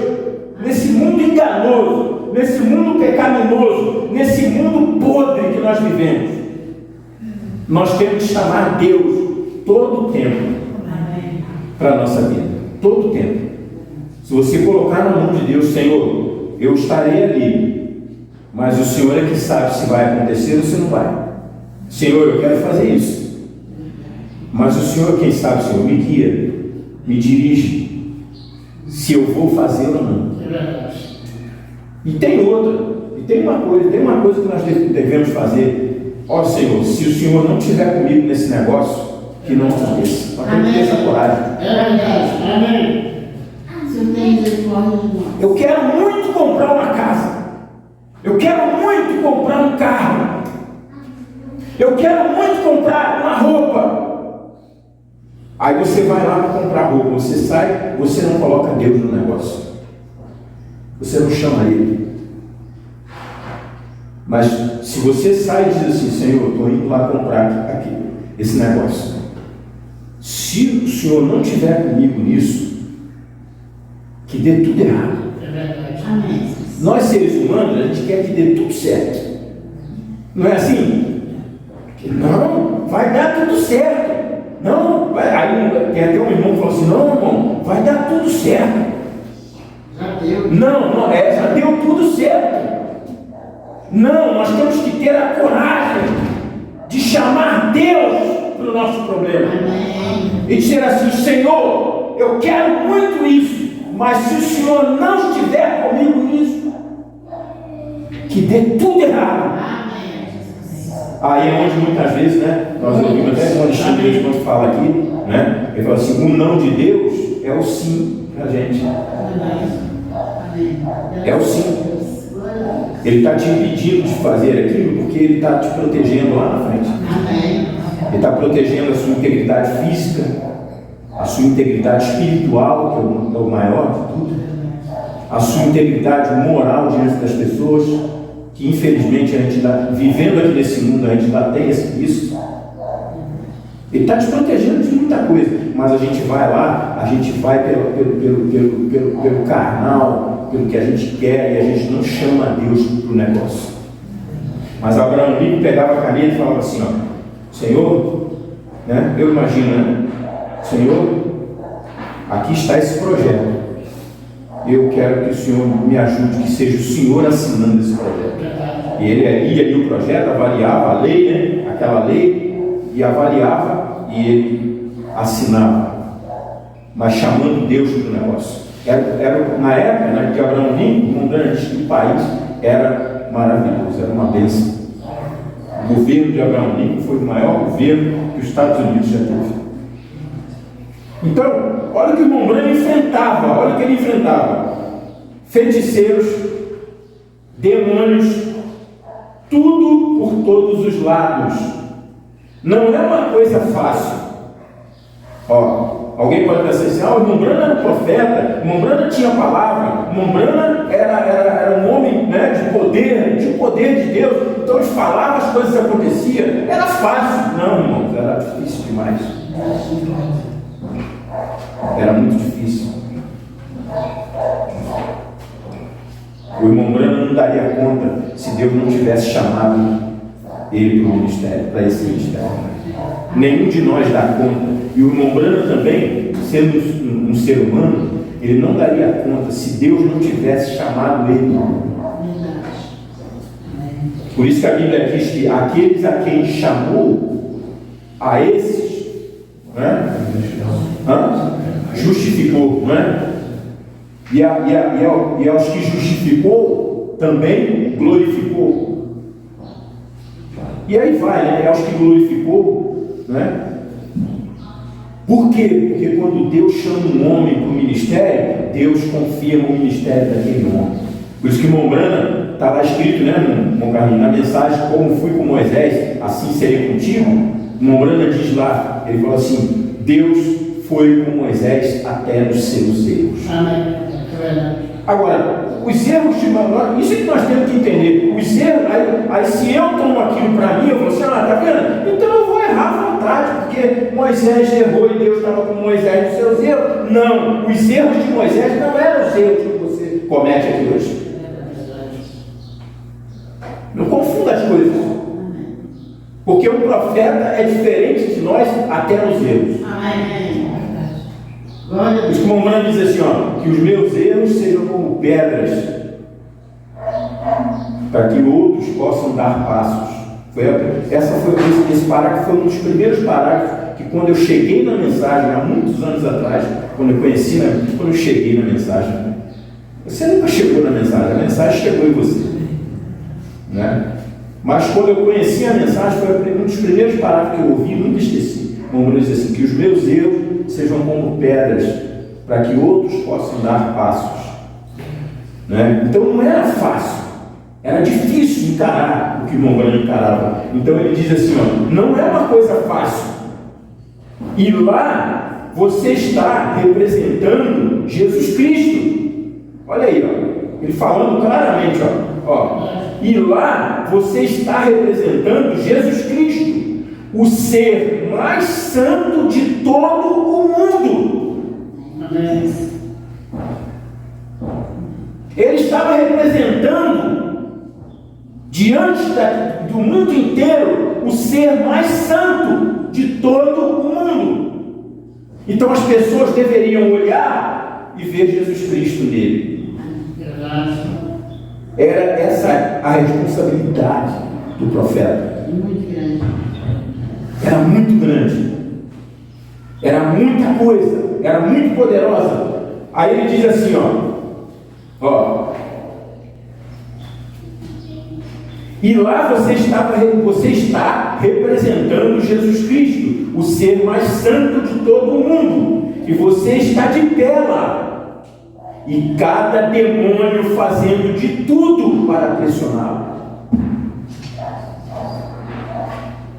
nesse mundo enganoso, nesse mundo pecaminoso, nesse mundo podre que nós vivemos. Nós temos que chamar Deus todo o tempo para a nossa vida. Todo o tempo. Se você colocar na mão de Deus: Senhor, eu estarei ali, mas o Senhor é que sabe se vai acontecer ou se não vai. Senhor, eu quero fazer isso, mas o Senhor, quem sabe, Senhor, me guia, me dirige, se eu vou fazer ou não. E tem uma coisa que nós devemos fazer. Ó Senhor, se o Senhor não estiver comigo nesse negócio, que não aconteça. Nós temos que ter essa coragem. Amém. Eu quero muito comprar uma casa. Eu quero muito comprar um carro. Eu quero muito comprar uma roupa. Aí você vai lá para comprar roupa, você sai, você não coloca Deus no negócio. Você não chama Ele. Mas se você sai e diz assim: Senhor, eu estou indo lá comprar aqui esse negócio. Se o Senhor não estiver comigo nisso, que dê tudo errado. Amém. Nós, seres humanos, a gente quer que dê tudo certo. Não é assim? Não, vai dar tudo certo. Não, aí tem até um irmão que falou assim: não, irmão, vai dar tudo certo. Já deu. Não, já deu tudo certo. Não, nós temos que ter a coragem de chamar Deus para o nosso problema. E dizer assim: Senhor, eu quero muito isso, mas se o Senhor não estiver comigo nisso, que dê tudo errado. Aí é onde muitas vezes, né, nós ouvimos até quando Alexandre quando fala aqui, né, ele fala assim: o não de Deus é o sim para a gente. É o sim. Ele está te impedindo de fazer aquilo porque ele está te protegendo lá na frente. Ele está protegendo a sua integridade física, a sua integridade espiritual, que é o maior de tudo, a sua integridade moral diante das pessoas, que infelizmente a gente está vivendo aqui nesse mundo, a gente ainda tem isso. Ele está te protegendo de muita coisa, mas a gente vai lá, a gente vai pelo carnal, pelo que a gente quer, e a gente não chama Deus para o negócio. Mas Abraham Lincoln pegava a caneta e falava assim: Senhor, né, eu imagino, né, Senhor, aqui está esse projeto, eu quero que o senhor me ajude, que seja o senhor assinando esse projeto. E ele ia ali o projeto, avaliava a lei, né? Aquela lei, e avaliava e ele assinava, mas chamando Deus do negócio. Era na época, né, de Abraão Lincoln, Mondlane disse que o país era maravilhoso, era uma bênção. O governo de Abraão Lincoln foi o maior governo que os Estados Unidos já teve. Então, olha o que o Mondlane enfrentava, olha o que ele enfrentava: feiticeiros, demônios, tudo por todos os lados. Não é uma coisa fácil. Alguém pode pensar assim: o Mondlane era um profeta, o Mondlane tinha palavra, o Mondlane era um homem, né, de poder, tinha o poder de Deus, então ele falava, as coisas aconteciam, era fácil. Não, irmãos, era difícil demais. Era muito difícil. O irmão Branham não daria conta se Deus não tivesse chamado ele para o ministério, para esse ministério. Nenhum de nós dá conta. E o irmão Branham também, sendo um ser humano, ele não daria conta se Deus não tivesse chamado ele. Por isso que a Bíblia diz que aqueles a quem chamou, a esses, né? Justificou, não é? E aos que justificou, também glorificou. E aí vai, né? E aos que glorificou, né? Por quê? Porque quando Deus chama um homem para o ministério, Deus confirma o ministério daquele homem. Por isso que Mombrana, está lá escrito, né, na mensagem: como fui com Moisés, assim serei contigo. Mombrana diz lá, ele fala assim: Deus foi com Moisés até nos seus erros. Amém. Agora, os erros de Moisés, isso é que nós temos que entender. Os erros, aí se eu tomo aquilo para mim, eu vou assim: tá vendo? Então eu vou errar à vontade, porque Moisés errou e Deus estava com Moisés nos seus erros. Não, os erros de Moisés não eram os erros que você comete aqui hoje. Não confunda as coisas. Porque um profeta é diferente de nós até nos erros. Amém. Por isso que o Mombrana diz assim: que os meus erros sejam como pedras, para que outros possam dar passos. Esse parágrafo foi um dos primeiros parágrafos que, quando eu cheguei na mensagem, há muitos anos atrás, quando eu conheci, quando eu cheguei na mensagem, você nunca chegou na mensagem, a mensagem chegou em você, né? Mas quando eu conheci a mensagem, foi um dos primeiros parágrafos que eu ouvi e nunca esqueci. O Mombrana diz assim: que os meus erros sejam como pedras, para que outros possam dar passos, né? Então não era fácil, era difícil encarar o que o Mombrana encarava. Então ele diz assim: não é uma coisa fácil. E lá você está representando Jesus Cristo. Olha aí, ele falando claramente, e lá você está representando Jesus Cristo, o ser mais santo de todo o mundo. Amém. Ele estava representando diante do mundo inteiro o ser mais santo de todo o mundo. Então as pessoas deveriam olhar e ver Jesus Cristo nele. Era essa a responsabilidade do profeta. Muito grande. Era muito grande. Era muita coisa. Era muito poderosa. Aí ele diz assim, e lá você está representando Jesus Cristo, o ser mais santo de todo o mundo. E você está de pé lá. E cada demônio fazendo de tudo para pressioná-lo.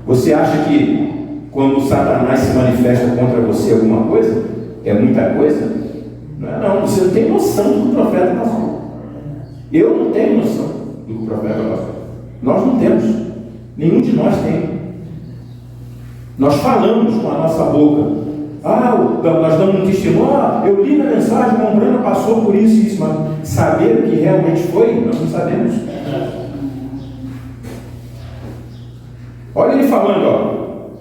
Você acha que quando Satanás se manifesta contra você alguma coisa, é muita coisa? Não é não, você não tem noção do que o profeta passou. Eu não tenho noção do que o profeta passou. Nós não temos. Nenhum de nós tem. Nós falamos com a nossa boca. Nós damos um testemunho. Eu li na mensagem, o Mombrana passou por isso e isso, mas saber o que realmente foi, nós não sabemos. Olha ele falando,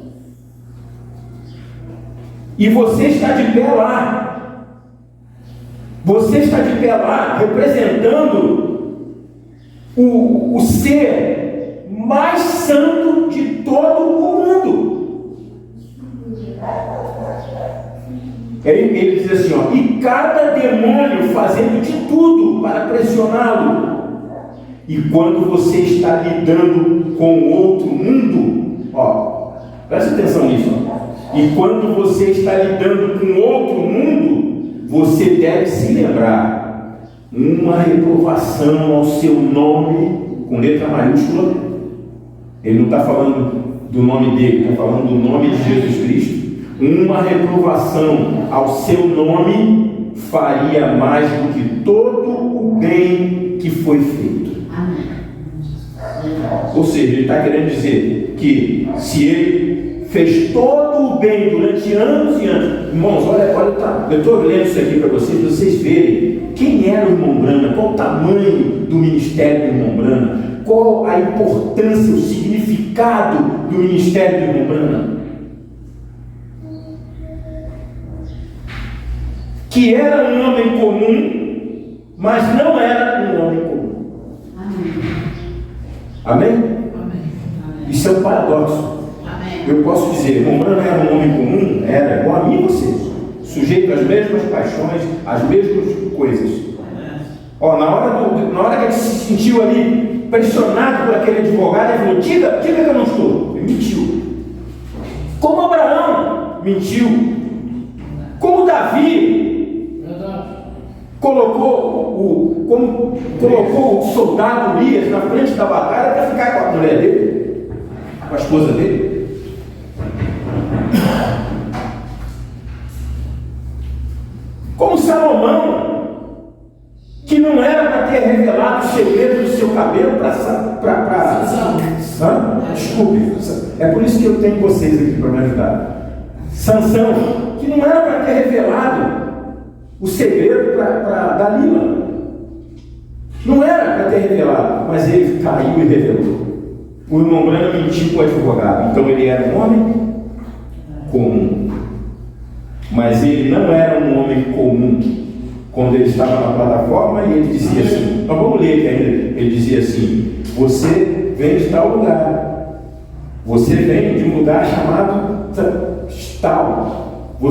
e você está de pé lá. Você está de pé lá representando o ser mais santo de todo o mundo. Ele diz assim, ó, e cada demônio fazendo de tudo para pressioná-lo. E quando você está lidando com outro mundo, ó, presta atenção nisso, ó. E quando você está lidando com outro mundo, você deve se lembrar, uma reprovação ao seu nome, com letra maiúscula. Ele não está falando do nome dele, está falando do nome de Jesus Cristo. Uma reprovação ao seu nome faria mais do que todo o bem que foi feito. Ou seja, ele está querendo dizer que se ele fez todo o bem durante anos e anos, irmãos, olha, tá, eu estou lendo isso aqui para vocês verem quem era o irmão Brana, qual o tamanho do ministério do irmão Brana, qual a importância, o significado do ministério do irmão Brana. Que era um homem comum, mas não era um homem comum. Amém? Amém? Isso é um paradoxo. Amém. Eu posso dizer, irmão Brana era um homem comum? Era igual a mim e você, sujeito às mesmas paixões, às mesmas coisas. Ó, na hora que ele se sentiu ali pressionado por aquele advogado, ele falou, diga que eu não estou. Ele mentiu. Como Abraão mentiu. Como Davi colocou o soldado Urias na frente da batalha para ficar com a mulher dele, com a esposa dele. Como Salomão, que não era para ter revelado os segredos do seu cabelo para desculpe, é por isso que eu tenho vocês aqui para me ajudar. Sansão, que não era para ter revelado o segredo para Dalila. Não era para ter revelado, mas ele caiu e revelou. O irmão Brana mentiu com o advogado. Então ele era um homem comum. Mas ele não era um homem comum. Quando ele estava na plataforma e ele dizia assim, nós vamos ler aqui ainda. Ele dizia assim, você vem de tal lugar. Você vem de um lugar chamado tal. O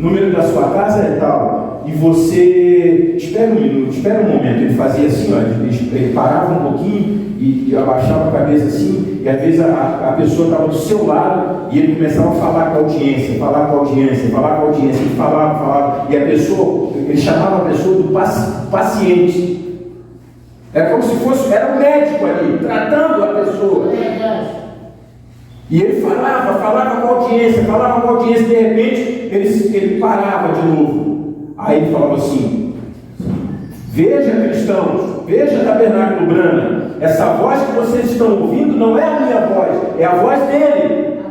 número da sua casa é tal, e você, espera um minuto, espera um momento, ele fazia assim, ó, ele parava um pouquinho e abaixava a cabeça assim, e às vezes a pessoa estava do seu lado e ele começava a falar com a audiência, ele falava, e a pessoa, ele chamava a pessoa do paciente. Era como se fosse, era um médico ali, tratando a pessoa. E ele falava com a audiência, de repente ele parava de novo. Aí ele falava assim, veja cristãos, veja Tabernáculo Brana, essa voz que vocês estão ouvindo não é a minha voz, é a voz dele.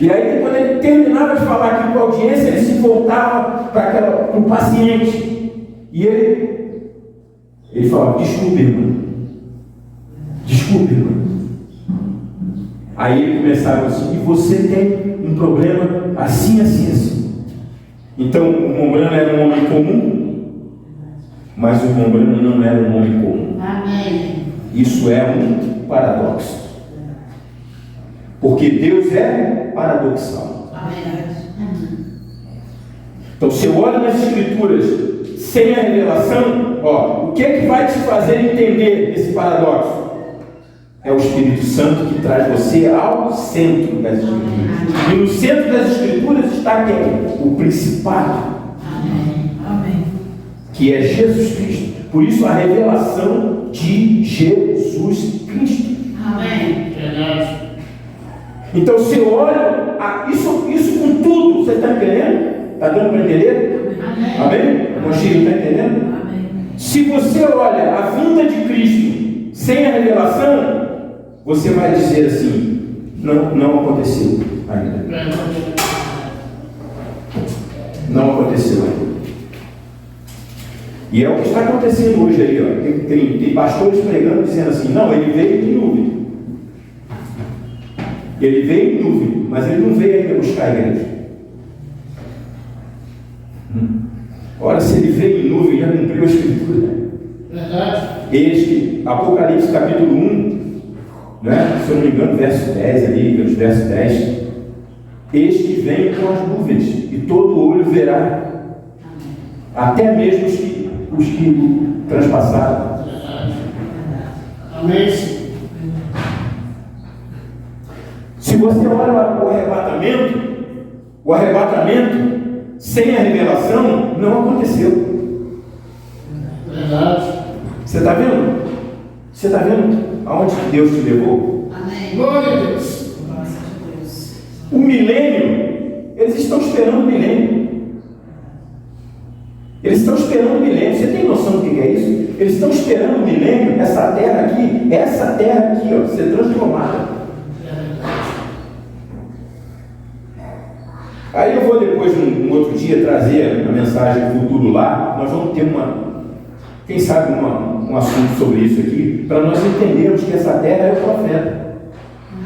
E aí quando ele terminava de falar aqui com a audiência, ele se voltava para o paciente. E ele falava, desculpe, irmão. Aí ele começava assim, e você tem um problema assim. Então o irmão Brana era um homem comum, mas o irmão Brana não era um homem comum. Amém. Isso é um paradoxo. Porque Deus é paradoxal. Amém. Então se eu olho nas Escrituras sem a revelação, o que é que vai te fazer entender esse paradoxo? É o Espírito Santo que traz você ao centro das Escrituras. E no centro das Escrituras está quem? O principado. Amém. Que é Jesus Cristo. Por isso a revelação de Jesus Cristo. Amém. Então se eu olho isso com tudo, você está entendendo? Está dando para entender? Amém? O Mochilo está entendendo? Amém. Se você olha a vinda de Cristo sem a revelação, você vai dizer assim, não aconteceu ainda. Não aconteceu ainda. E é o que está acontecendo hoje aí, ó. Tem pastores pregando dizendo assim, não, ele veio em nuvem. Ele veio em nuvem, mas ele não veio ainda buscar a igreja. Ora, se ele veio em nuvem, já cumpriu a escritura. Verdade. Eis que, Apocalipse capítulo 1, né? Se eu não me engano, verso 10 ali, pelos versos 10. Eis que vem com as nuvens, e todo olho verá, até mesmo os que transpassaram. Amém. Se você olha o arrebatamento sem a revelação não aconteceu. Verdade. Você está vendo? Você está vendo aonde que Deus te levou? Amém. Glória a Deus. Graças a Deus. O milênio, eles estão esperando o milênio. Eles estão esperando o milênio. Você tem noção do que é isso? Eles estão esperando o milênio, essa terra aqui, ó, ser transformada. Aí eu vou depois, um outro dia, trazer a mensagem do futuro lá. Nós vamos ter quem sabe um assunto sobre isso aqui, para nós entendermos que essa terra é o profeta.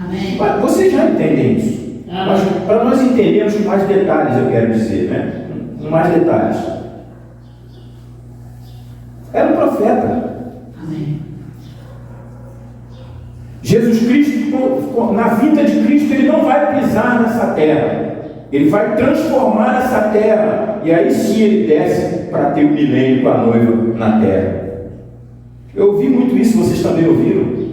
Amém. Mas vocês já entendem isso. Mas para nós entendermos com mais detalhes, eu quero dizer, né? Com mais detalhes. Era um profeta. Amém. Jesus Cristo, na vinda de Cristo, ele não vai pisar nessa terra. Ele vai transformar essa terra. E aí sim ele desce para ter o milênio com a noiva na terra. Eu ouvi muito isso, vocês também ouviram?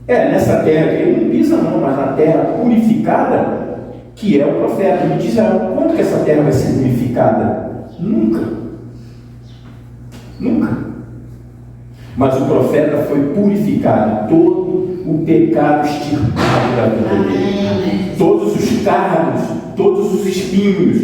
Nessa terra aqui ele não pisa não, mas na terra purificada, que é o profeta. Me diz quando que essa terra vai ser purificada? Nunca. Nunca. Mas o profeta foi purificado, todo o pecado extirpado da vida dele. Todos os cargos, todos os espinhos,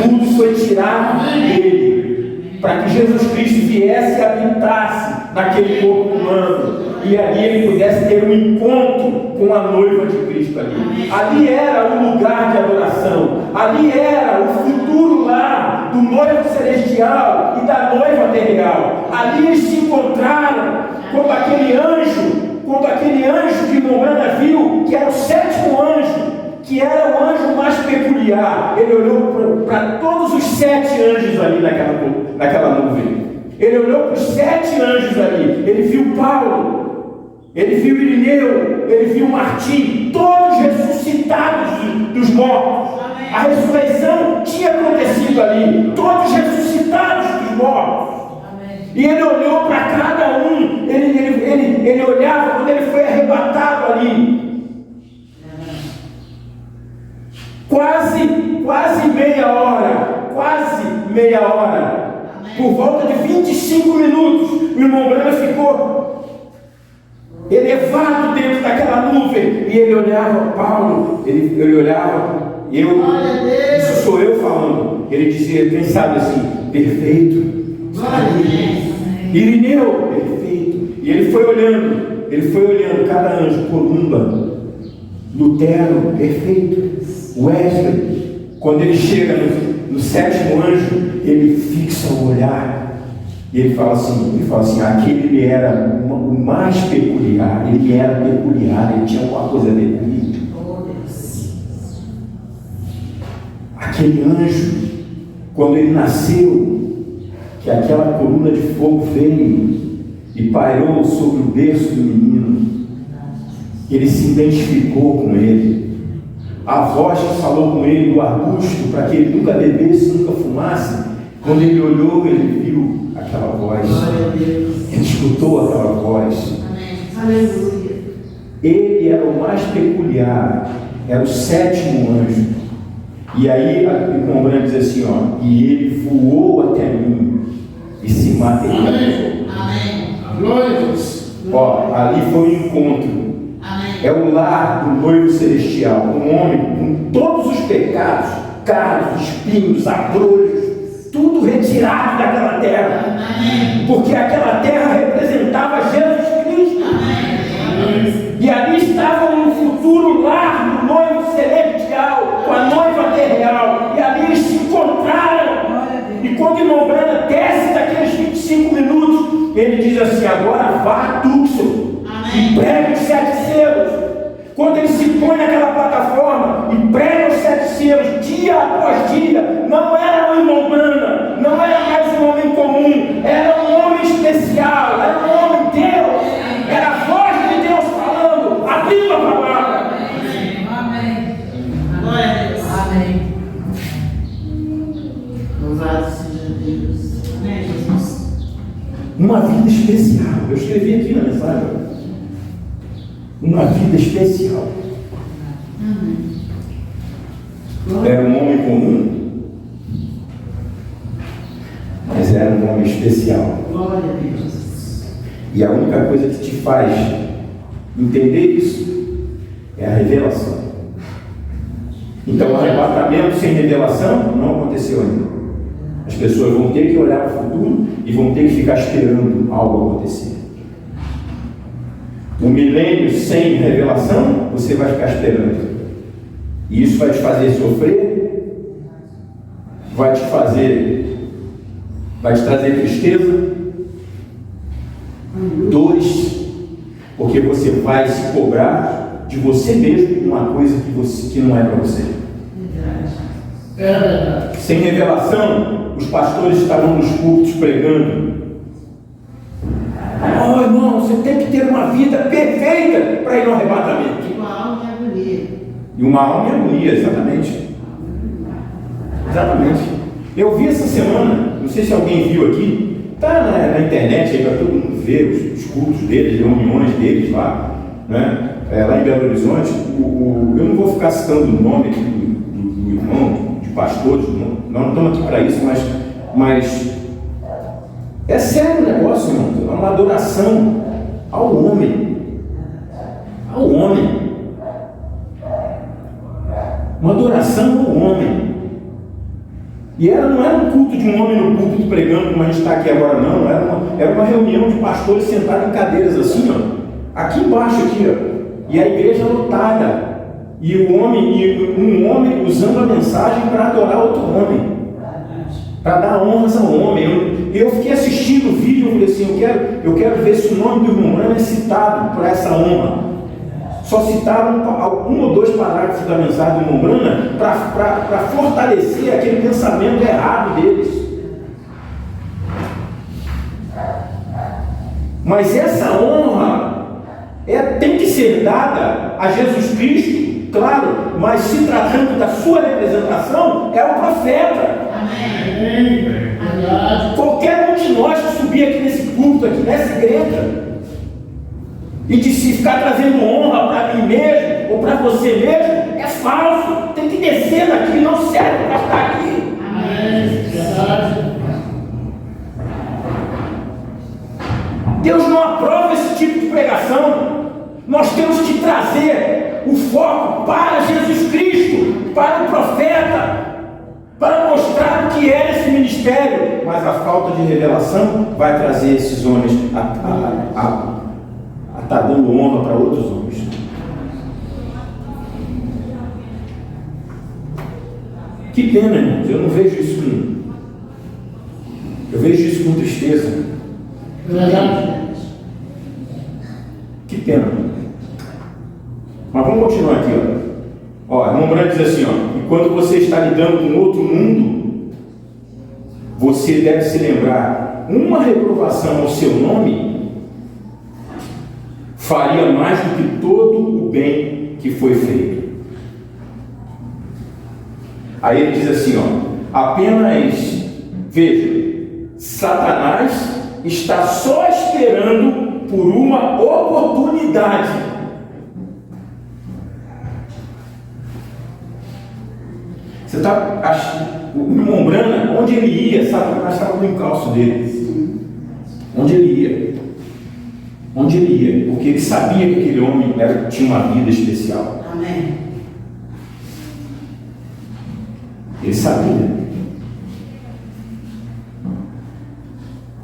tudo foi tirado dele, para que Jesus Cristo viesse e habitasse naquele corpo humano, e ali ele pudesse ter um encontro com a noiva de Cristo ali. Ali era o lugar de adoração, ali era o futuro lar do noivo celestial e da noiva terrenal. Ali eles se encontraram quando aquele anjo que Morana viu, que era o sétimo anjo, que era o anjo mais peculiar. Ele olhou para todos os 7 anjos ali naquela nuvem. Ele olhou para os 7 anjos ali. Ele viu Paulo, ele viu Irineu, ele viu Martim, todos ressuscitados dos mortos. A ressurreição tinha acontecido ali, todos ressuscitados dos mortos. E ele olhou para cada um, ele olhava quando ele foi arrebatado ali. Quase meia hora, por volta de 25 minutos, o irmão Branham ficou elevado dentro daquela nuvem, e ele olhava Paulo, ele olhava, isso sou eu falando, ele dizia, quem sabe assim, perfeito, Irineu, perfeito, e ele foi olhando cada anjo, Columba, Lutero, perfeito, Wesley. Quando ele chega no 7º anjo, ele fixa o olhar e ele fala assim, aquele ele era o mais peculiar, ele era peculiar, ele tinha alguma coisa a ver comigo. Aquele anjo, quando ele nasceu, que aquela coluna de fogo veio e pairou sobre o berço do menino, ele se identificou com ele. A voz que falou com ele do arbusto, para que ele nunca bebesse, nunca fumasse, quando ele olhou, ele viu aquela voz. Ele escutou aquela voz. Aleluia. Ele era o mais peculiar, era o 7º anjo. E aí, o Romano diz assim, e ele voou até mim e se materializou. Glória a Deus. Ali foi um encontro. É o lar do noivo celestial, um homem com todos os pecados, carros, espinhos, abrolhos, tudo retirado daquela terra. Porque aquela terra representava Jesus Cristo. E ali estava um futuro lar do noivo celestial, com a noiva terrenal. E ali eles se encontraram. E quando o irmão Branham desce daqueles 25 minutos, ele diz assim, agora vá a Tucson e prega os 7 selos. Quando ele se põe naquela plataforma e prega os 7 selos, dia após dia, não era o irmão Branham, comum, era um homem especial, era um homem de Deus, era a voz de Deus falando, abrindo a palavra. Amém. Glória a Deus. Amém. Louvado seja Deus. Amém, Jesus. Uma vida especial. Eu escrevi aqui na mensagem. Uma vida especial. Era um homem comum, mas era um homem especial. Glória a Deus. E a única coisa que te faz entender isso é a revelação. Então, o arrebatamento sem revelação não aconteceu ainda. As pessoas vão ter que olhar para o futuro e vão ter que ficar esperando algo acontecer. O milênio sem revelação, você vai ficar esperando. E isso vai te fazer sofrer, vai te trazer tristeza, dores, porque você vai se cobrar de você mesmo uma coisa que não é para você. É verdade. Sem revelação, os pastores estarão nos cultos pregando. Oh, irmão, você tem que ter uma vida perfeita para ir no arrebatamento. Uma alma e agonia. E uma alma e agonia, exatamente. Exatamente. Eu vi essa semana, não sei se alguém viu aqui, está na internet aí para todo mundo ver os cultos deles, reuniões deles lá, né? Lá em Belo Horizonte. Eu não vou ficar citando o nome aqui do irmão, de pastores, nós não estamos aqui para isso, mas é sério o negócio, irmão. É uma adoração ao homem. Ao homem. Uma adoração ao homem. E não era um culto de um homem no púlpito pregando como a gente está aqui agora, não. Era uma reunião de pastores sentados em cadeiras assim, ó. Aqui embaixo, aqui, ó. E a igreja lotada. E um homem usando a mensagem para adorar outro homem. Para dar honras ao homem. Eu fiquei assistindo o vídeo e falei assim, eu quero ver se o nome do irmão Branham é citado para essa honra. Só citaram um ou dois parágrafos da mensagem do irmão Branham para fortalecer aquele pensamento errado deles. Mas essa honra tem que ser dada a Jesus Cristo, claro, mas se tratando da sua representação, é o profeta. Amém. Verdade. Qualquer um de nós que subir aqui nesse culto, aqui nessa igreja, e de se ficar trazendo honra para mim mesmo, ou para você mesmo, é falso. Tem que descer daqui, não serve para estar aqui. Amém. Verdade. Deus não aprova esse tipo de pregação. Nós temos que trazer o foco para Jesus Cristo, para o profeta, para mostrar o que é esse ministério. Mas a falta de revelação vai trazer esses homens a estar dando honra para outros homens. Que pena, irmãos. Eu não vejo isso eu vejo isso com tristeza. Verdade. Que pena. Mas vamos continuar aqui, ó. Irmão Branham diz assim, ó, que quando você está lidando com outro mundo, você deve se lembrar, uma reprovação ao seu nome faria mais do que todo o bem que foi feito. Aí ele diz assim, ó, apenas, veja, Satanás está só esperando por uma oportunidade. Você está achando, o irmão Branham, onde ele ia, Satanás estava no encalço dele. Onde ele ia. Onde ele ia, porque ele sabia que aquele homem tinha uma vida especial. Amém. Ele sabia.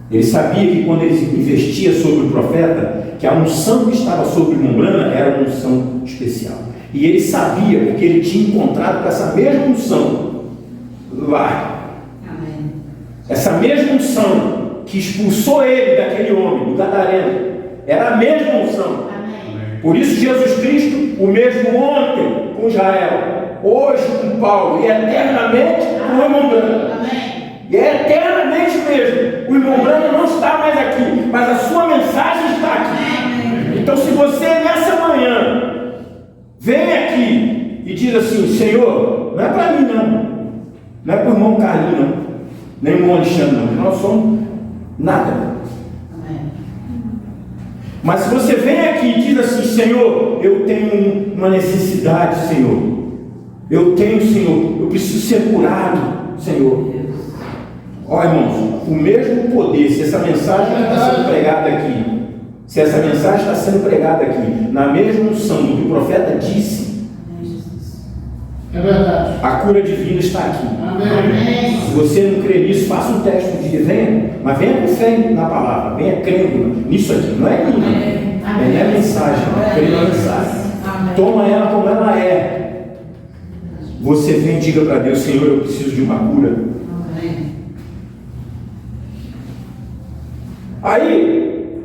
Ele sabia que quando ele investia sobre o profeta, que a unção que estava sobre o irmão Branham era uma unção especial. E ele sabia, porque ele tinha encontrado com essa mesma unção lá. Amém. Essa mesma unção que expulsou ele daquele homem, do Gadareno, era a mesma unção. Amém. Por isso Jesus Cristo, o mesmo ontem com Israel, hoje com Paulo e eternamente com o irmão Branham. Amém. E é eternamente mesmo. O irmão Branham não está mais aqui, mas a sua mensagem está aqui. Então, se você nessa manhã vem aqui e diz assim: Senhor, não é para mim não é para o irmão Carlinhos não, nem o irmão Alexandre não, nós somos nada. Mas se você vem aqui e diz assim: Senhor, eu tenho uma necessidade, Senhor, Senhor, eu preciso ser curado, Senhor. Ó, irmãos, o mesmo poder, se essa mensagem está sendo pregada aqui, na mesma unção do que o profeta disse, É verdade. a cura divina está aqui. Amém. Se você não crê nisso, faça um teste um dia, venha, mas venha com fé na palavra, venha crendo nisso aqui, não é minha, é a mensagem, crê na mensagem, toma ela como ela é. Você vem e diga para Deus: Senhor, eu preciso de uma cura. Aí,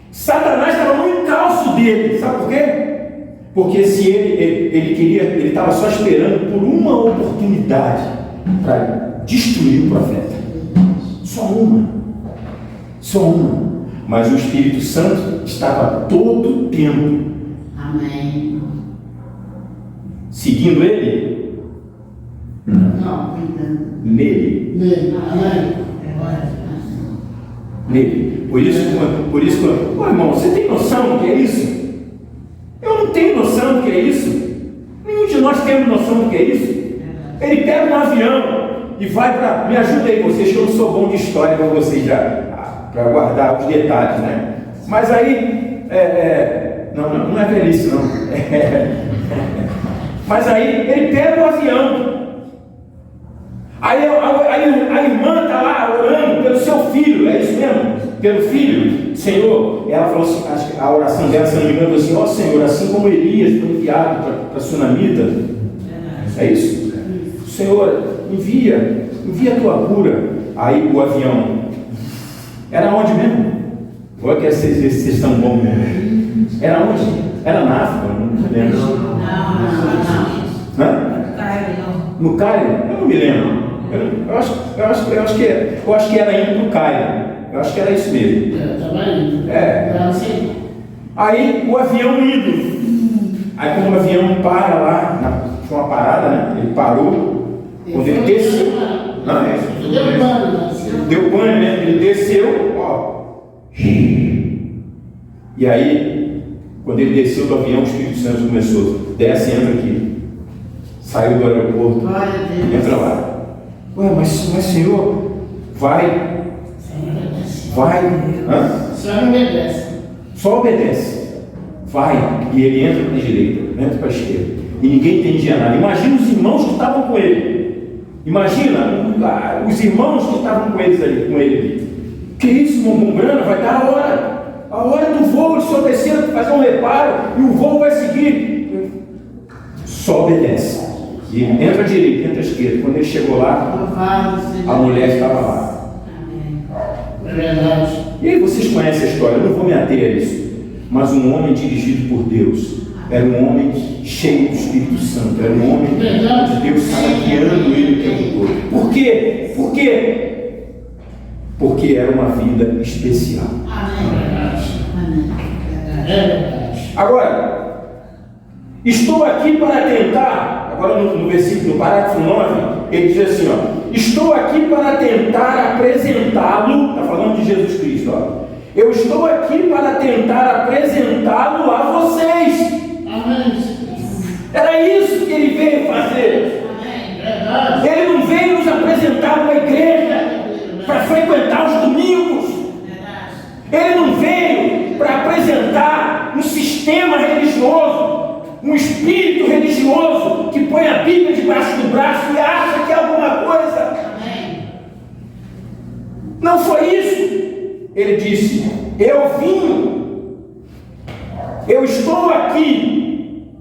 Satanás estava no encalço dele, sabe por quê? Porque se ele estava só esperando por uma oportunidade para destruir o profeta. Só uma. Mas o Espírito Santo estava todo o tempo seguindo ele? Não. Nele. Por isso, ô irmão, você tem noção do que é isso? Eu não tenho noção do que é isso. Nenhum de nós temos noção do que é isso. Ele pega um avião e vai para... Me ajuda aí vocês, que eu não sou bom de história para vocês já, para guardar os detalhes, né? Mas aí, não é velhice não. Mas aí ele pega o avião. Aí a irmã está lá orando pelo seu filho, é isso mesmo? Pelo filho, Senhor. Ela falou assim, acho que a oração dela, se não me engano, falou assim: ó Senhor, assim como Elias foi enviado para a Sunamita, é isso? Senhor, envia a tua cura. Aí o avião, era onde mesmo? Olha que vocês estão bons mesmo. Era onde? Era na África, não me lembro. No Cairo? Eu não me lembro. Eu acho que era indo no Cairo. Eu acho que era isso mesmo. Aí o avião indo. Aí quando o avião para lá, tinha uma parada, né? Ele parou. Quando ele desceu. Deu pane, né? Ele desceu, ó. E aí, quando ele desceu do avião, o Espírito Santo começou: desce, entra aqui. Saiu do aeroporto, entra lá. Ué, mas Senhor, vai. Só obedece. Vai. E ele entra para a direita, entra para a esquerda. E ninguém entendia nada. Imagina os irmãos que estavam com ele. Imagina os irmãos que estavam com ele ali. Que isso, irmão Brana? Vai dar a hora. A hora do voo, eles só desceram para fazer um reparo e o voo vai seguir. Só obedece. E entra à direita, entra à esquerda. Quando ele chegou lá, a mulher estava lá. É verdade. E aí vocês conhecem a história, eu não vou me ater a isso. Mas um homem dirigido por Deus, era um homem cheio do Espírito Santo, era um homem de Deus estava guiando ele o tempo todo. Por quê? Porque era uma vida especial. Agora, estou aqui para tentar, agora no versículo, no parágrafo 9, ele diz assim, ó: estou aqui para tentar apresentá-lo, está falando de Jesus Cristo, ó. Eu estou aqui para tentar apresentá-lo a vocês. Era isso que ele veio fazer. Ele não veio nos apresentar uma igreja para frequentar os domingos. Ele não veio para apresentar um sistema religioso, um espírito religioso que põe a Bíblia debaixo do braço e acha que é alguma coisa. Não foi isso. Ele disse: eu estou aqui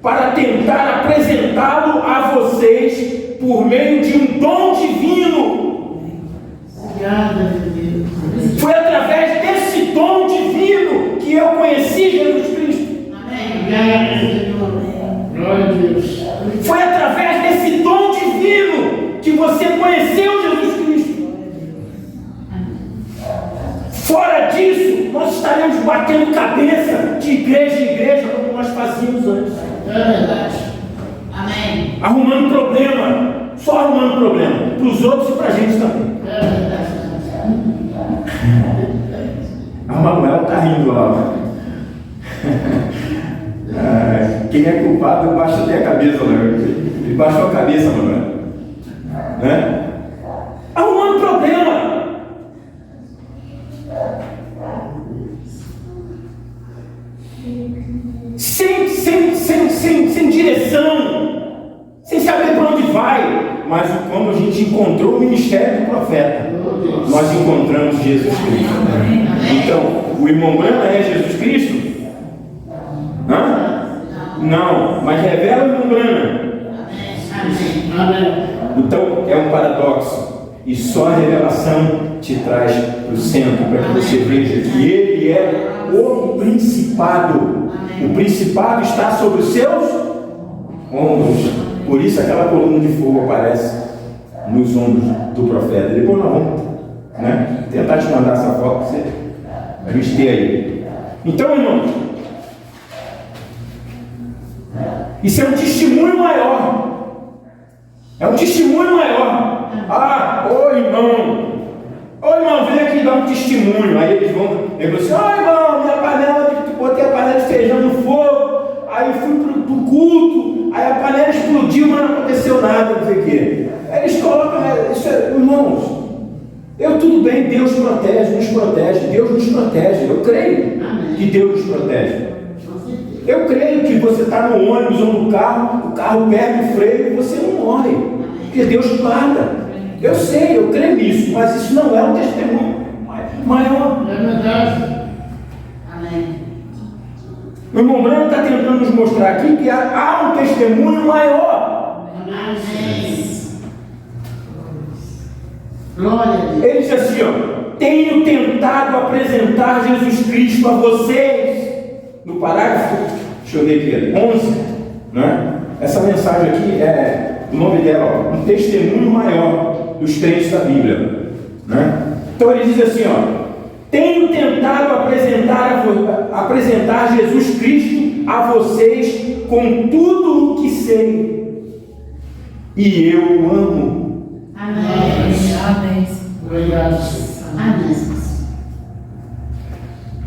para tentar apresentá-lo a vocês por meio de um dom divino. Foi através desse dom divino que eu conheci Jesus Cristo. Glória a Deus. Foi através desse dom divino que você conheceu Jesus Cristo. batendo cabeça de igreja em igreja, como nós fazíamos antes. É verdade. Amém. Arrumando problema, só arrumando problema, para os outros e para a gente também. É verdade. A Manuela está rindo lá. Quem é culpado baixa até a cabeça, né? Ele baixou a cabeça, Manuela. Né? Arrumando problema. Sem direção, sem saber para onde vai. Mas quando a gente encontrou o ministério do profeta, nós encontramos Jesus Cristo. Então, o irmão Brana é Jesus Cristo? Hã? Não, mas revela o irmão Brana. Amém. Então, é um paradoxo. E só a revelação te traz para o centro, para que você veja que ele é o principado. O principado está sobre os seus ombros. Por isso aquela coluna de fogo aparece nos ombros do profeta. Depois nós vamos, né, tentar te mandar essa foto para a gente ter aí. Então, irmãos, isso é um testemunho maior. É um testemunho maior. Ô irmão, vem aqui dar um testemunho. Aí eles vão assim: irmão, minha panela, botei a panela de feijão no fogo, aí fui pro culto, aí a panela explodiu, mas não aconteceu nada, não sei o quê. Aí eles colocam, irmãos, tudo bem, Deus protege, nos protege, Deus nos protege. Eu creio que Deus nos protege. Eu creio que você está no ônibus ou no carro, o carro perde o freio e você não morre, porque Deus guarda. Eu sei, eu creio nisso, mas isso não é um testemunho maior. É verdade. Amém. O irmão Branco está tentando nos mostrar aqui que há um testemunho maior. Amém. Glória a Deus. Ele diz assim: tenho tentado apresentar Jesus Cristo a vocês. No parágrafo, deixa eu ver aqui, 11, né? Essa mensagem aqui o nome dela, um testemunho maior dos crentes da Bíblia, né? Então ele diz assim: tenho tentado apresentar Jesus Cristo a vocês com tudo o que sei, e eu o amo. Amém. Amém. Obrigado. Amém.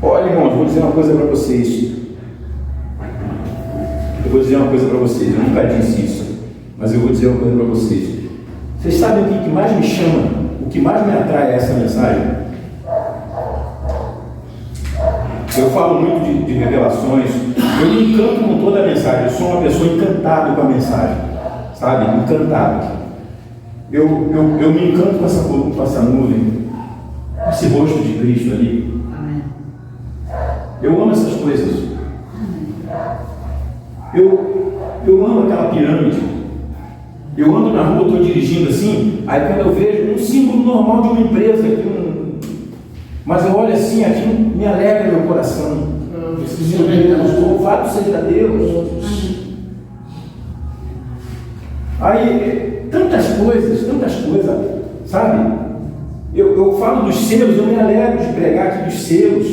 Olha, irmãos, vou dizer uma coisa para vocês. Eu nunca disse isso, mas eu vou dizer uma coisa para vocês. Vocês sabem o que mais me chama, o que mais me atrai a essa mensagem? Eu falo muito de revelações, eu me encanto com toda a mensagem, eu sou uma pessoa encantada com a mensagem, sabe? Encantado. Eu me encanto com essa nuvem, esse rosto de Cristo ali. Eu amo essas coisas. Eu amo aquela pirâmide. Eu ando na rua, estou dirigindo assim, aí quando eu vejo um símbolo normal de uma empresa, mas eu olho assim, aquilo me alegra meu coração. Louvado seja Deus. Aí, tantas coisas, sabe? Eu falo dos selos, eu me alegro de pregar aqui dos selos,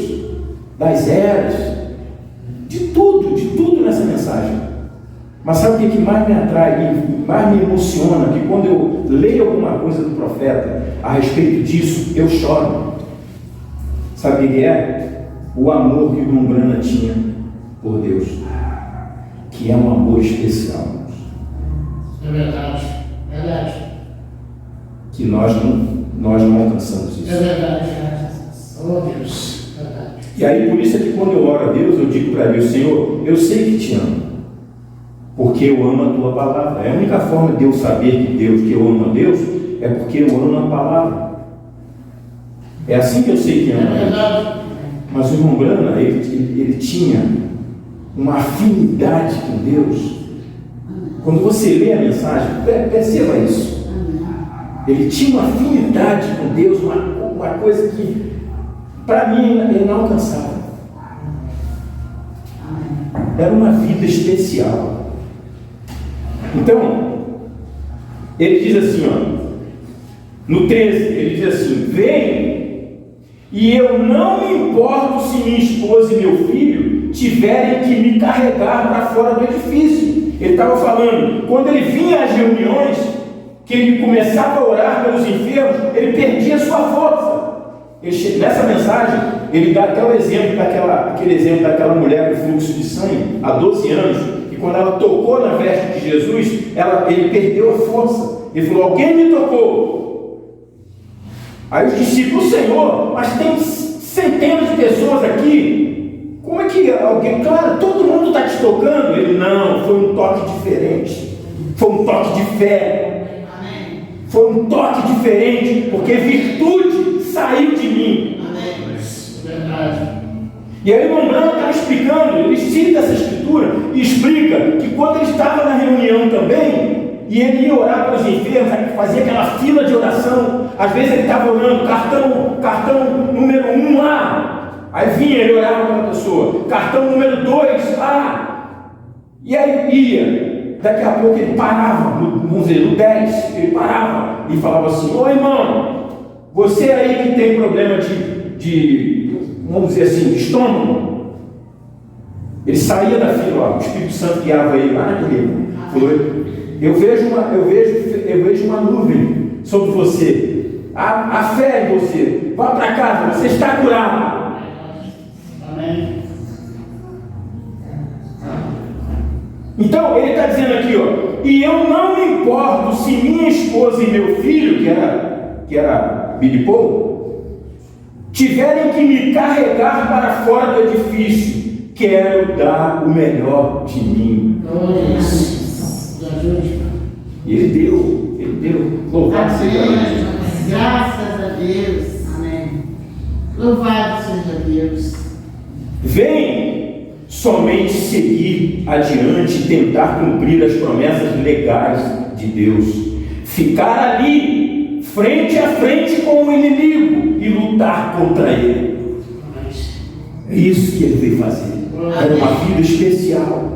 das eras, de tudo nessa mensagem. Mas sabe o que mais me atrai e mais me emociona? Que quando eu leio alguma coisa do profeta a respeito disso, eu choro. Sabe o que é? O amor que o irmão Brana tinha por Deus, que é um amor especial. É verdade. Que nós não alcançamos isso. É verdade. Oh Deus. Verdade. E aí por isso é que quando eu oro a Deus, eu digo para Deus: Senhor, eu sei que te amo, porque eu amo a tua palavra. É a única forma de eu saber que eu amo a Deus é porque eu amo a palavra. É assim que eu sei que amo a Deus. Mas o irmão Brana, ele tinha uma afinidade com Deus. Quando você lê a mensagem, perceba isso. Ele tinha uma afinidade com Deus, uma coisa que para mim é inalcançável. Era uma vida especial. Então, ele diz assim, no 13, ele diz assim: vem E eu não me importo se minha esposa e meu filho tiverem que me carregar para fora do edifício. Ele estava falando, quando ele vinha às reuniões, que ele começava a orar pelos enfermos, ele perdia sua força. Nessa mensagem, ele dá até o exemplo aquele exemplo daquela mulher com fluxo de sangue, há 12 anos, que quando ela tocou na veste de Jesus, ele perdeu a força. Ele falou, alguém me tocou. Aí os discípulos, Senhor, mas tem centenas de pessoas aqui, como é que alguém, claro, todo mundo está te tocando? Ele, não, foi um toque diferente, foi um toque de fé, foi um toque diferente, porque virtude saiu de mim. Verdade. E aí o irmão Branco está explicando, ele cita essa escritura e explica que quando ele estava na reunião também, e ele ia orar para os enfermos, fazia aquela fila de oração, às vezes ele estava orando, cartão número 1 lá, aí vinha, ele orava para a pessoa, cartão número 2 lá, e aí ia, daqui a pouco ele parava, vamos dizer, no 10, ele parava e falava assim, ô irmão, você aí que tem problema vamos dizer assim, de estômago, ele saía da fila, ó, o Espírito Santo guiava ele lá naquele, falou, eu vejo uma nuvem sobre você, a fé em você, vá para casa, você está curado. Amém. Então ele está dizendo aqui, ó, e eu não me importo se minha esposa e meu filho, que era Billy Paul, tiverem que me carregar para fora do edifício, quero dar o melhor de mim. E ele deu, louvado seja Deus. Graças a Deus. Amém. Louvado seja Deus. Vem somente seguir adiante e tentar cumprir as promessas legais de Deus. Ficar ali, frente a frente com o inimigo e lutar contra ele. É isso que ele veio fazer. Era uma vida especial.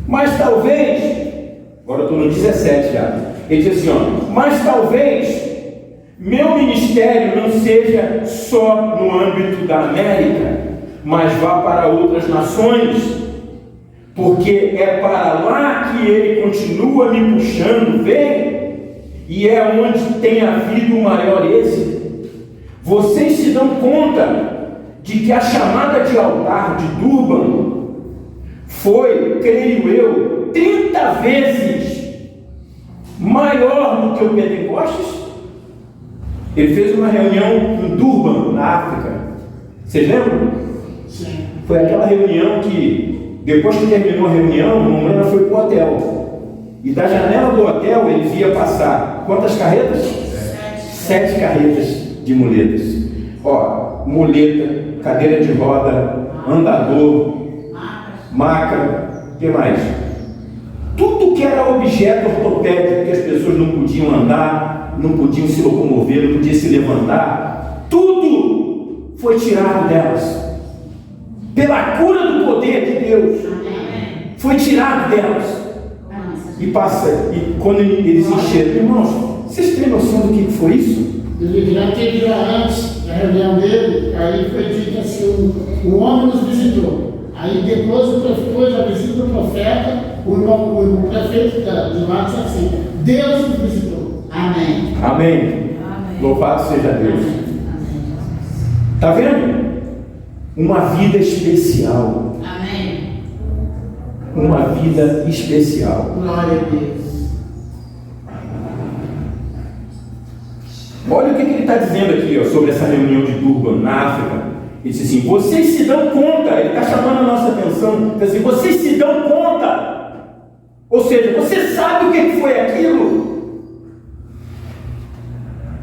Mas talvez, agora eu estou no 17 já, ele diz assim, ó, mas talvez meu ministério não seja só no âmbito da América, mas vá para outras nações, porque é para lá que ele continua me puxando, vem, e é onde tem havido o maior êxito. Vocês se dão conta de que a chamada de altar de Durban foi, creio eu, 30 vezes maior do que o Pentecostes? Ele fez uma reunião em Durban, na África. Vocês lembram? Sim. Foi aquela reunião que, depois que terminou a reunião, o Momena foi para o hotel. E da janela do hotel ele via passar quantas carretas? 7 carretas de muletas. Ó, muleta, cadeira de roda, andador, maca, o que mais? Tudo que era objeto ortopédico que as pessoas não podiam andar, não podiam se locomover, não podiam se levantar, tudo foi tirado delas. Pela cura do poder de Deus, foi tirado delas. E quando eles encheram, irmãos, vocês têm noção do que foi isso? Ele já teve antes da reunião dele, aí foi dito assim, o homem nos visitou. Aí depois da visita do profeta, o prefeito de lá disse assim, Deus nos visitou. Amém. Amém. Louvado seja Deus. Está vendo? Uma vida especial. Amém. Uma vida especial. Glória a Deus. Olha o que ele está dizendo aqui, ó, sobre essa reunião de Durban, na África. Ele disse assim, vocês se dão conta, ele está chamando a nossa atenção, diz assim, vocês se dão conta, ou seja, você sabe o que foi aquilo?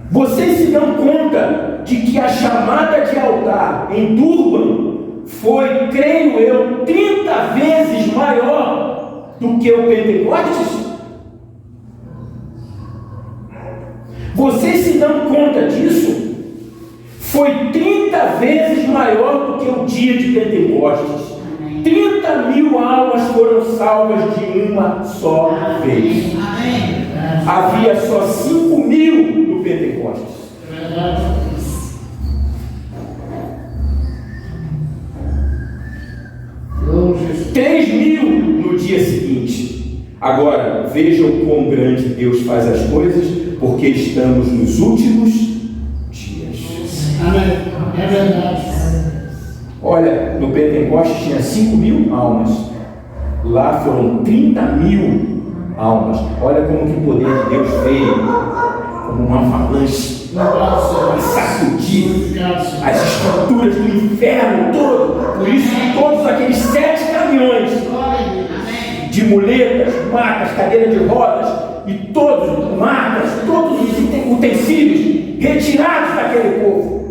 Vocês se dão conta de que a chamada de altar em Durban foi, creio eu, 30 vezes maior do que o Pentecostes? Vocês se dão conta disso? Foi 30 vezes maior do que o dia de Pentecostes. 30.000 almas foram salvas de uma só vez. Havia só 5.000 5.000 no Pentecostes. É verdade. 3.000 no dia seguinte. Agora, vejam quão grande Deus faz as coisas, porque estamos nos últimos dias. Amém. É verdade. Olha, no Pentecostes tinha 5.000 almas. Lá foram 30.000 almas. Olha como que o poder de Deus veio como uma avalanche para sacudir as estruturas do inferno todo. Por isso, todos aqueles 7 caminhões de muletas, macas, cadeira de rodas e todos, macas, todos os utensílios retirados daquele povo.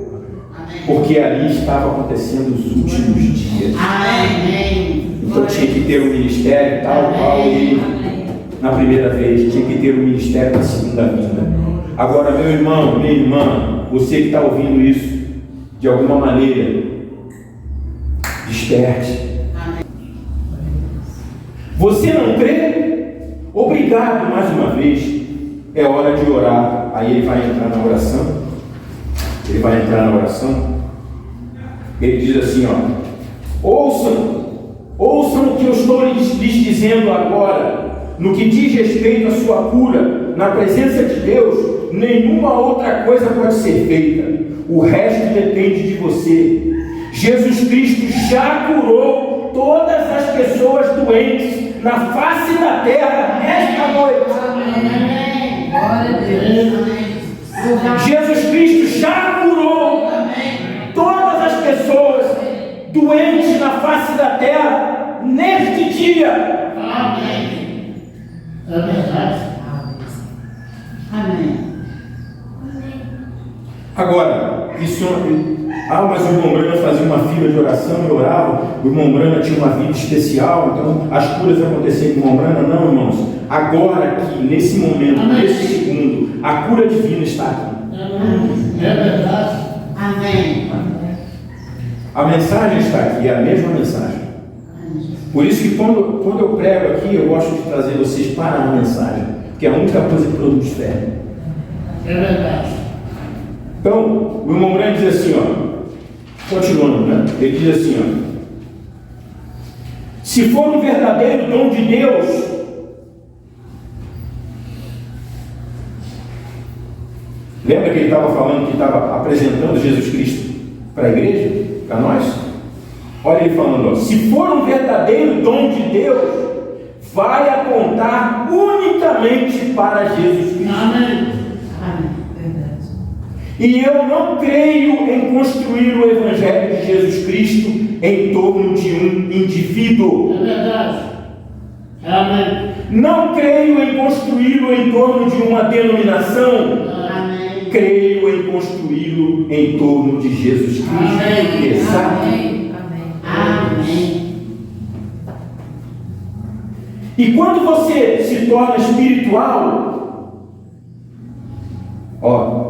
Porque ali estava acontecendo os últimos dias. Então tinha que ter um ministério tal, e na primeira vez, tinha que ter um ministério na segunda vinda. Agora, meu irmão, minha irmã, você que está ouvindo isso, de alguma maneira, desperte. Você não crê? Obrigado mais uma vez. É hora de orar. Aí ele vai entrar na oração. Ele vai entrar na oração. Ele diz assim, ó: ouçam o que eu estou lhes dizendo agora. No que diz respeito à sua cura, na presença de Deus, nenhuma outra coisa pode ser feita. O resto depende de você. Jesus Cristo já curou todas as pessoas doentes na face da terra nesta noite. Amém. Glória a Deus. Jesus Cristo já curou todas as pessoas doentes na face da terra neste dia. Amém. É verdade. Amém. Agora, isso, mas o irmão Brana fazia uma fila de oração e orava. O irmão Brana tinha uma vida especial, então as curas aconteciam com o irmão Brana. Não, irmãos. Agora aqui, nesse momento, nesse segundo, a cura divina está aqui. É verdade. Amém. A mensagem está aqui, é a mesma mensagem. Por isso que quando eu prego aqui, eu gosto de trazer vocês para a mensagem, que é a única coisa que produz fé. É verdade. Então, o irmão Brana diz assim, ó, continuando, né? Ele diz assim, ó: se for um verdadeiro dom de Deus, lembra que ele estava falando que estava apresentando Jesus Cristo para a igreja, para nós? Olha ele falando, ó: se for um verdadeiro dom de Deus, vai apontar unicamente para Jesus Cristo. Amém. Amém. Verdade. E eu não creio em construir o Evangelho de Jesus Cristo em torno de um indivíduo. É verdade. Amém. Não creio em construí-lo em torno de uma denominação. Amém. Creio em construí-lo em torno de Jesus Cristo. Amém. Exato. Amém. Amém. E quando você se torna espiritual, ó,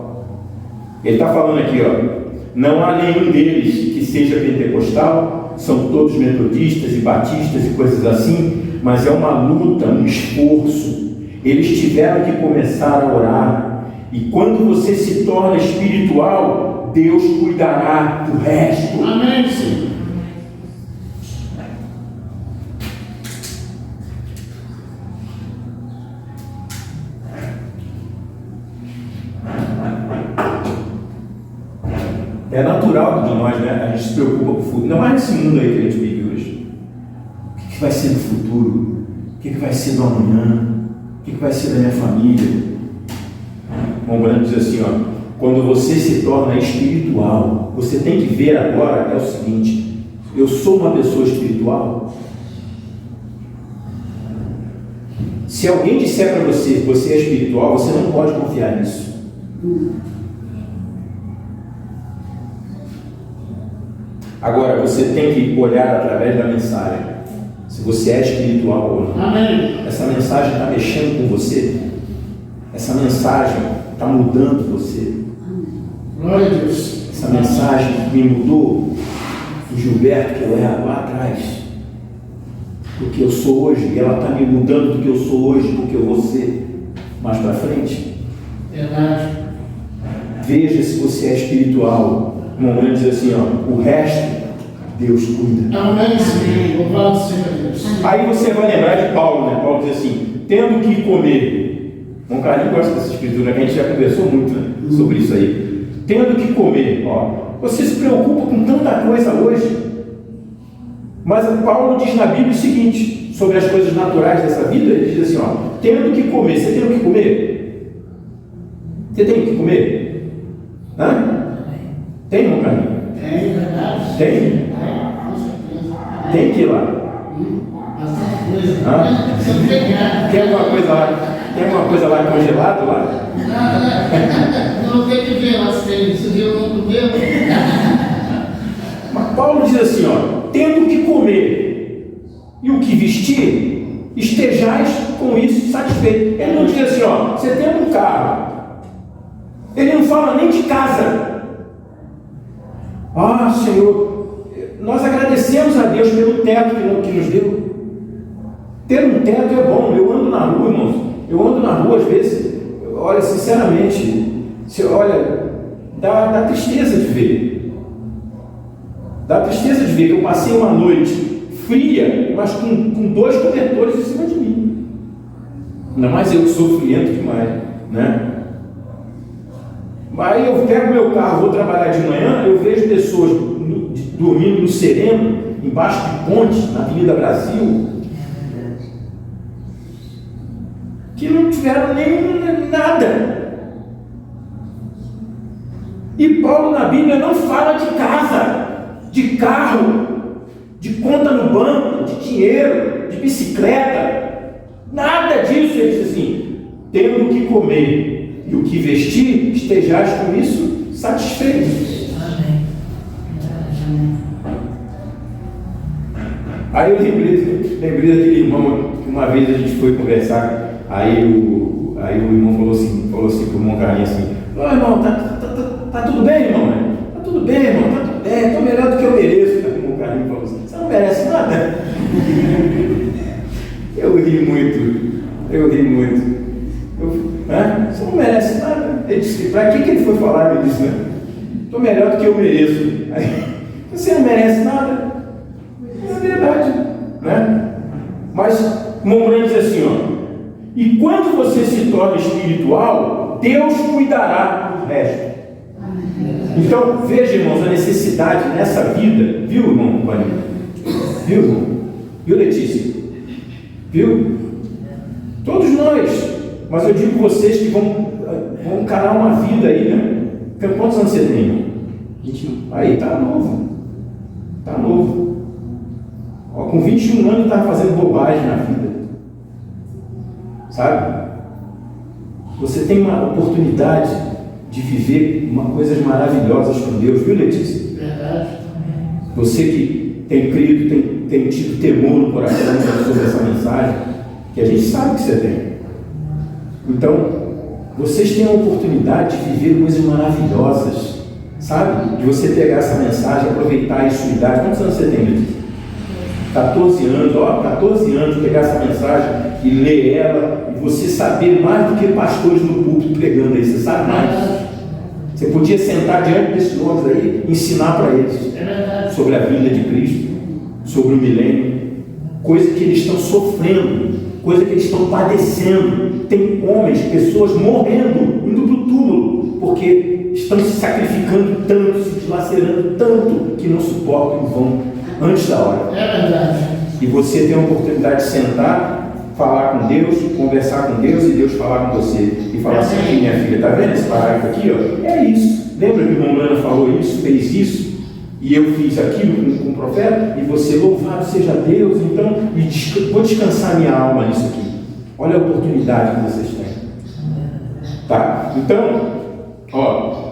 ele está falando aqui, ó: não há nenhum deles que seja pentecostal, são todos metodistas e batistas e coisas assim, mas é uma luta, um esforço. Eles tiveram que começar a orar, e quando você se torna espiritual, Deus cuidará do resto. Amém, Senhor. É natural de nós, né? A gente se preocupa com o futuro. Ainda mais nesse mundo aí que a gente vive hoje. O que vai ser do futuro? O que vai ser do amanhã? O que vai ser da minha família? O irmão Brana diz assim, ó: quando você se torna espiritual, você tem que ver agora, é o seguinte: eu sou uma pessoa espiritual? Se alguém disser para você que você é espiritual, você não pode confiar nisso. Agora, você tem que olhar através da mensagem, se você é espiritual ou não. Amém. Essa mensagem está mexendo com você? Essa mensagem está mudando você? Glória a Deus. Essa mensagem me mudou do Gilberto que eu era lá atrás, do que eu sou hoje, e ela está me mudando do que eu sou hoje, do que eu vou ser mais para frente. Verdade. Veja se você é espiritual. Um momento diz assim, ó, o resto Deus cuida. Amém, Senhor. Louvado seja Deus. Aí você vai lembrar de Paulo, né? Paulo diz assim, tendo que comer. Bom, Carlinhos gosta dessa escritura, que a gente já conversou muito, né, sobre isso aí. Tendo que comer, ó. Você se preocupa com tanta coisa hoje, mas Paulo diz na Bíblia o seguinte, sobre as coisas naturais dessa vida, ele diz assim, ó, tendo que comer. Você tem o que comer? Você tem o que comer? Hã? Tem, irmão Carlinhos? Tem, verdade. Tem? Com certeza. Tem que ir lá. Bastante coisa. Hã? Você pegar. Tem alguma coisa lá? Tem alguma coisa lá congelado lá? Não tem que ver lá se tem. Se viu, não comeu. Mas Paulo diz assim, ó, tendo que comer e o que vestir, estejais com isso satisfeito. Ele não diz assim, ó, você tem um carro. Ele não fala nem de casa. Ah, Senhor, nós agradecemos a Deus pelo teto que nos deu. Ter um teto é bom. Eu ando na rua, irmãos. Eu ando na rua às vezes. Olha, sinceramente, dá tristeza de ver. Dá tristeza de ver que eu passei uma noite fria, mas com 2 cobertores em cima de mim. Ainda mais eu que sou friento demais, né? Aí eu pego meu carro, vou trabalhar de manhã, eu vejo pessoas dormindo no sereno, embaixo de pontes, na Avenida Brasil, que não tiveram nem nada. E Paulo na Bíblia não fala de casa, de carro, de conta no banco, de dinheiro, de bicicleta, nada disso. Ele diz assim, tendo o que comer e o que vestir, estejais com isso satisfeitos. Aí eu lembrei daquele irmão que uma vez a gente foi conversar, aí o irmão falou assim pro irmão Carlinhos assim, ô irmão, tá tudo bem, irmão? Tá tudo bem, irmão, tá tudo bem, tô melhor do que eu mereço. O irmão Carlinhos falou assim, você não merece nada. Eu ri muito. Você não merece nada. Ele disse, para que ele foi falar? Ele disse, estou melhor do que eu mereço. Aí, você não merece nada. É verdade, né? Mas Mombrano diz assim, ó, e quando você se torna espiritual, Deus cuidará do resto. Então, veja, irmãos, a necessidade nessa vida, viu, irmão? Viu, irmão? Viu, Letícia? Viu? Todos nós. Mas eu digo vocês que vão encarar uma vida aí, né? Quantos anos você tem, irmão? 21. Aí, tá novo. Ó, com 21 anos estava fazendo bobagem na vida. Sabe? Você tem uma oportunidade de viver coisas maravilhosas com Deus, viu, Letícia? Verdade. Você que tem crido, tem tido temor no coração sobre essa mensagem, que a gente sabe que você tem. Então, vocês têm a oportunidade de viver coisas maravilhosas, sabe? De você pegar essa mensagem, aproveitar a sua idade. Quantos anos você tem, Letícia? 14 anos, 14 anos, pegar essa mensagem e ler ela, e você saber mais do que pastores no púlpito pregando aí, você sabe mais. Você podia sentar diante desses homens aí e ensinar para eles sobre a vinda de Cristo, sobre o milênio, coisa que eles estão sofrendo, coisa que eles estão padecendo. Tem homens, pessoas morrendo, indo para o túmulo, porque estão se sacrificando tanto, se dilacerando tanto, que não suportam e vão antes da hora. É verdade. E você tem a oportunidade de sentar, falar com Deus, conversar com Deus e Deus falar com você. E falar assim, aqui, minha filha, está vendo esse parágrafo aqui? Ó? É isso. Lembra que o irmão Lana falou isso, fez isso? E eu fiz aquilo com o profeta? E você, louvado seja Deus, então, vou descansar minha alma nisso aqui. Olha a oportunidade que vocês têm. Tá? Então, ó.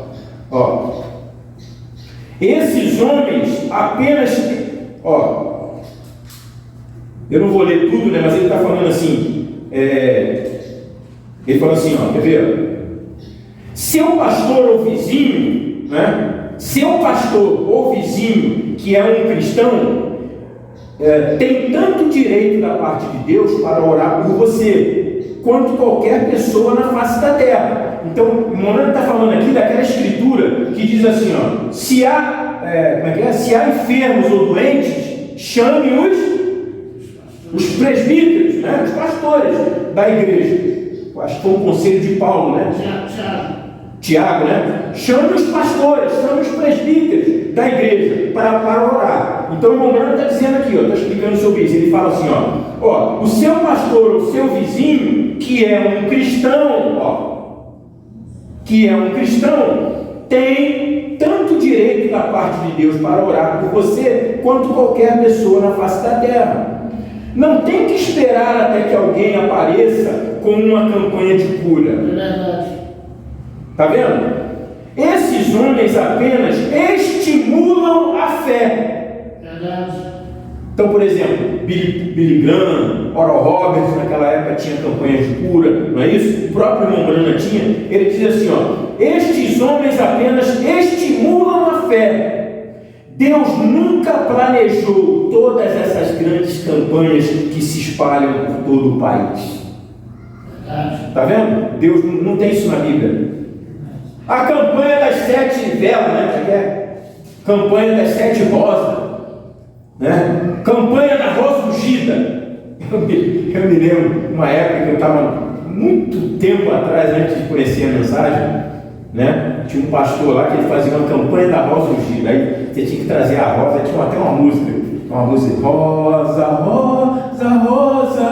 Esses homens apenas... eu não vou ler tudo, né? Mas ele está falando assim... ele falou assim, quer ver? Seu pastor ou vizinho, né? Seu pastor ou vizinho que é um cristão, tem tanto direito da parte de Deus para orar por você, quanto qualquer pessoa na face da terra. Então, o Monano está falando aqui daquela escritura que diz assim, ó, se há enfermos ou doentes, chame os presbíteros, né, os pastores da igreja. Eu acho que foi um conselho de Paulo, né? Tiago, né? Chame os pastores, chame os presbíteros da igreja para orar. Então o irmão Branco está dizendo aqui, está explicando sobre isso. Ele fala assim, ó, o seu pastor, o seu vizinho, que é um cristão, tem tanto direito da parte de Deus para orar por você, quanto qualquer pessoa na face da terra. Não tem que esperar até que alguém apareça com uma campanha de cura. É verdade. Está vendo? Esses homens apenas estimulam a fé. Verdade. Então, por exemplo, Billy Graham, Oral Roberts, naquela época tinha campanhas de cura, não é isso? O próprio irmão Branham tinha. Ele diz assim, estes homens apenas estimulam a fé. Deus nunca planejou todas essas grandes campanhas que se espalham por todo o país. Está vendo? Deus não tem isso na Bíblia. A campanha das 7 velas, né? Campanha das 7 rosas, né? Campanha da rosa ungida. Eu me lembro uma época que eu estava muito tempo atrás, antes de conhecer a mensagem, né? Tinha um pastor lá que ele fazia uma campanha da rosa ungida. Aí você tinha que trazer a rosa, tinha até uma música rosa, rosa, rosa,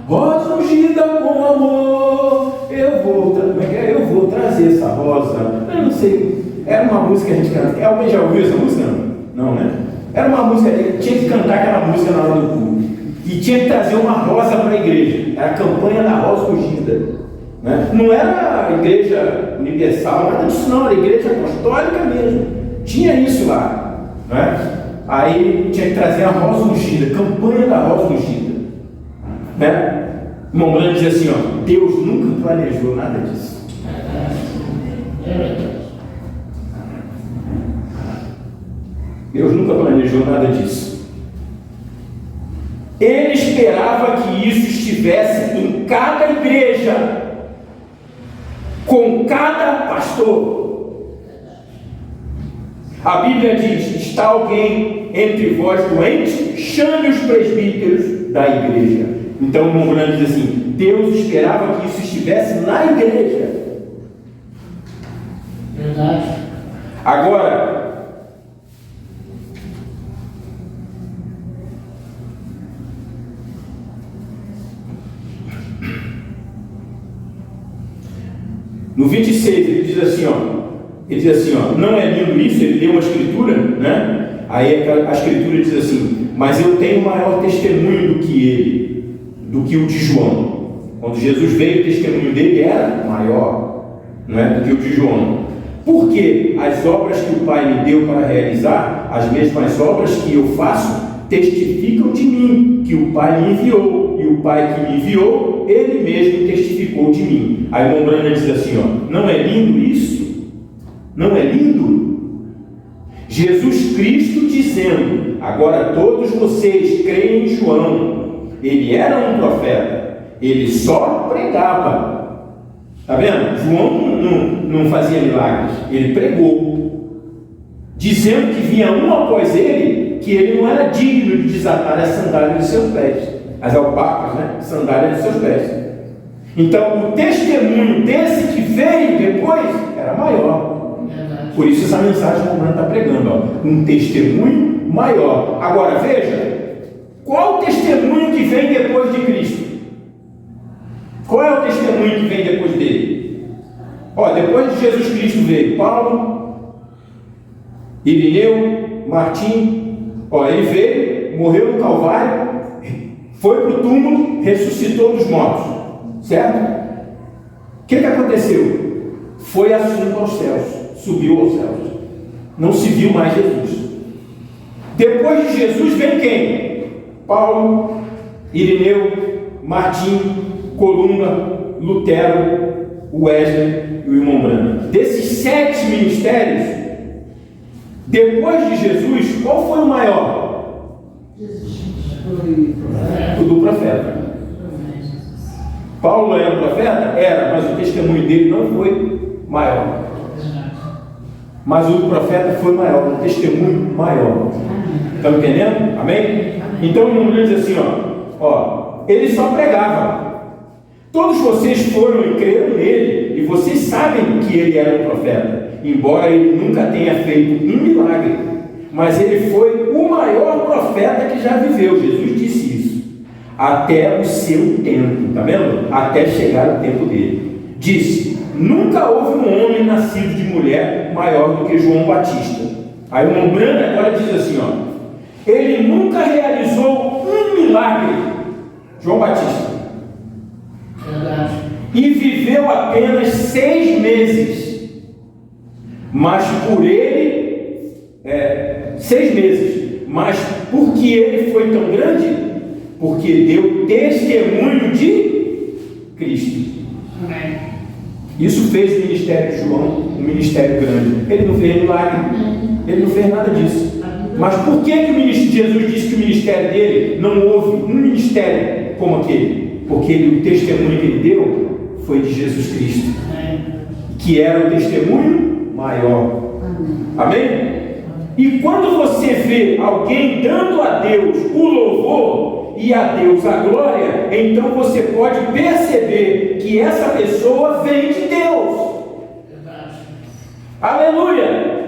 rosa ungida com amor, eu vou trazer essa rosa. Eu não sei, era uma música que a gente canta. Alguém já ouviu essa música? Não, né? Era uma música, tinha que cantar aquela música na hora do culto. E tinha que trazer uma rosa para a igreja. Era a campanha da rosa ungida, né? Não era a igreja universal, nada disso não, era a igreja apostólica mesmo. Tinha isso lá, né? Aí tinha que trazer a rosa ungida, campanha da rosa ungida, né? O irmão Branham diz assim, Deus nunca planejou nada disso. Deus nunca planejou nada disso. Ele esperava que isso estivesse em cada igreja, com cada pastor. A Bíblia diz, está alguém entre vós doente? Chame os presbíteros da igreja. Então o irmão Branham diz assim, Deus esperava que isso estivesse na igreja. Verdade. Agora, no 26 ele diz assim, não é lindo isso? Ele leu uma escritura, né? Aí a escritura diz assim, mas eu tenho maior testemunho do que o de João. Quando Jesus veio, o testemunho dele era maior, não é, do que o de João. Porque as obras que o Pai me deu para realizar, as mesmas obras que eu faço, testificam de mim, que o Pai me enviou, e o Pai que me enviou, Ele mesmo testificou de mim. Aí o irmão Branham diz assim, não é lindo isso? Não é lindo? Jesus Cristo dizendo, agora todos vocês creem em João, ele era um profeta, ele só pregava. Está vendo? João não fazia milagres, ele pregou, dizendo que vinha um após ele, que ele não era digno de desatar as sandálias dos seus pés, as alpacas, né? Sandálias dos seus pés. Então o testemunho desse que veio depois era maior. Por isso essa mensagem que o Bruno está pregando, um testemunho maior. Agora veja, qual o testemunho que vem depois de Cristo? Qual é o testemunho que vem depois dele? Depois de Jesus Cristo veio Paulo, Irineu, Martim. Ele veio, morreu no Calvário, foi para o túmulo, ressuscitou dos mortos, certo? O que aconteceu? Foi assunto aos céus, subiu aos céus, não se viu mais Jesus. Depois de Jesus vem quem? Paulo, Irineu, Martim, Columba, Lutero, Wesley e o irmão Branham. Desses 7 ministérios, depois de Jesus, qual foi o maior? O do profeta. Paulo era um profeta? Era, mas o testemunho dele não foi maior. Mas o profeta foi maior, um testemunho maior. Estão entendendo? Amém? Então o irmão diz assim, ó, ele só pregava. Todos vocês foram e creram nele, e vocês sabem que ele era um profeta, embora ele nunca tenha feito um milagre. Mas ele foi o maior profeta que já viveu. Jesus disse isso. Até o seu tempo, tá vendo? Até chegar o tempo dele. Disse: nunca houve um homem nascido de mulher maior do que João Batista. Aí o irmão Branco agora diz assim, ó, ele nunca realizou um milagre, João Batista. Verdade. E viveu apenas 6 meses. Mas por ele, 6 meses. Mas por que ele foi tão grande? Porque deu testemunho de Cristo. Amém. Isso fez o ministério de João um ministério grande. Ele não fez milagre, ele não fez nada disso. Mas por que Jesus disse que o ministério dele não houve um ministério como aquele? Porque o testemunho que ele deu foi de Jesus Cristo, que era o testemunho maior. Amém? E quando você vê alguém dando a Deus o louvor e a Deus a glória, então você pode perceber que essa pessoa vem de Deus. Verdade. Aleluia!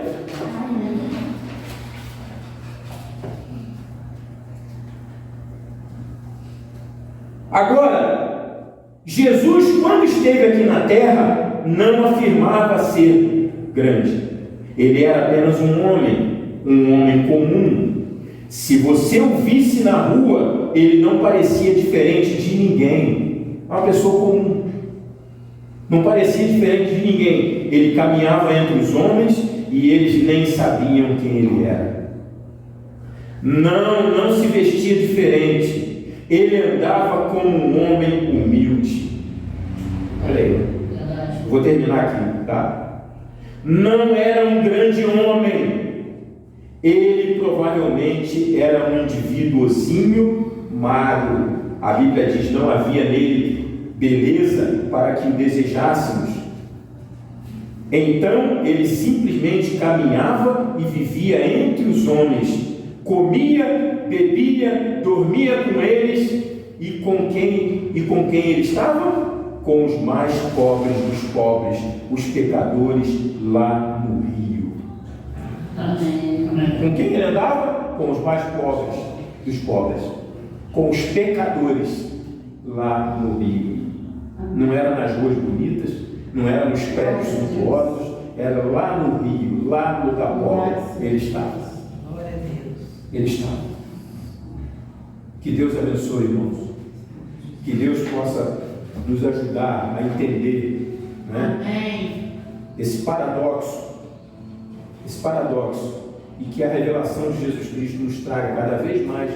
Agora, Jesus, quando esteve aqui na terra, não afirmava ser grande. Ele era apenas um homem comum. Se você o visse na rua, ele não parecia diferente de ninguém. Uma pessoa comum. Não parecia diferente de ninguém. Ele caminhava entre os homens e eles nem sabiam quem ele era. Não se vestia diferente. Ele andava como um homem humilde. Olha aí. Vou terminar aqui, tá? Não era um grande homem. Ele provavelmente era um indivíduozinho magro. A Bíblia diz: não havia nele beleza para que o desejássemos. Então ele simplesmente caminhava e vivia entre os homens. Comia, bebia, dormia com eles. E com quem ele estava? Com os mais pobres dos pobres, os pecadores lá no Rio. Amém. Com quem ele andava? Com os mais pobres dos pobres, com os pecadores lá no Rio. Não era nas ruas bonitas, não era nos prédios suntuosos, era lá no Rio, lá no lugar pobre. Ele estava. Ele estava. Que Deus abençoe, irmãos. Que Deus possa nos ajudar a entender, né, esse paradoxo, e que a revelação de Jesus Cristo nos traga cada vez mais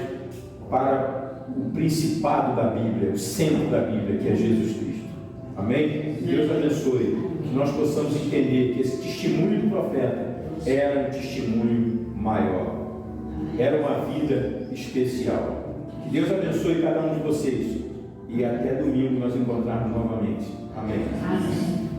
para o principado da Bíblia, o centro da Bíblia, que é Jesus Cristo. Amém? Que Deus abençoe, que nós possamos entender que esse testemunho do profeta era um testemunho maior, era uma vida especial. Que Deus abençoe cada um de vocês. E até domingo nós encontrarmos novamente. Amém. Amém.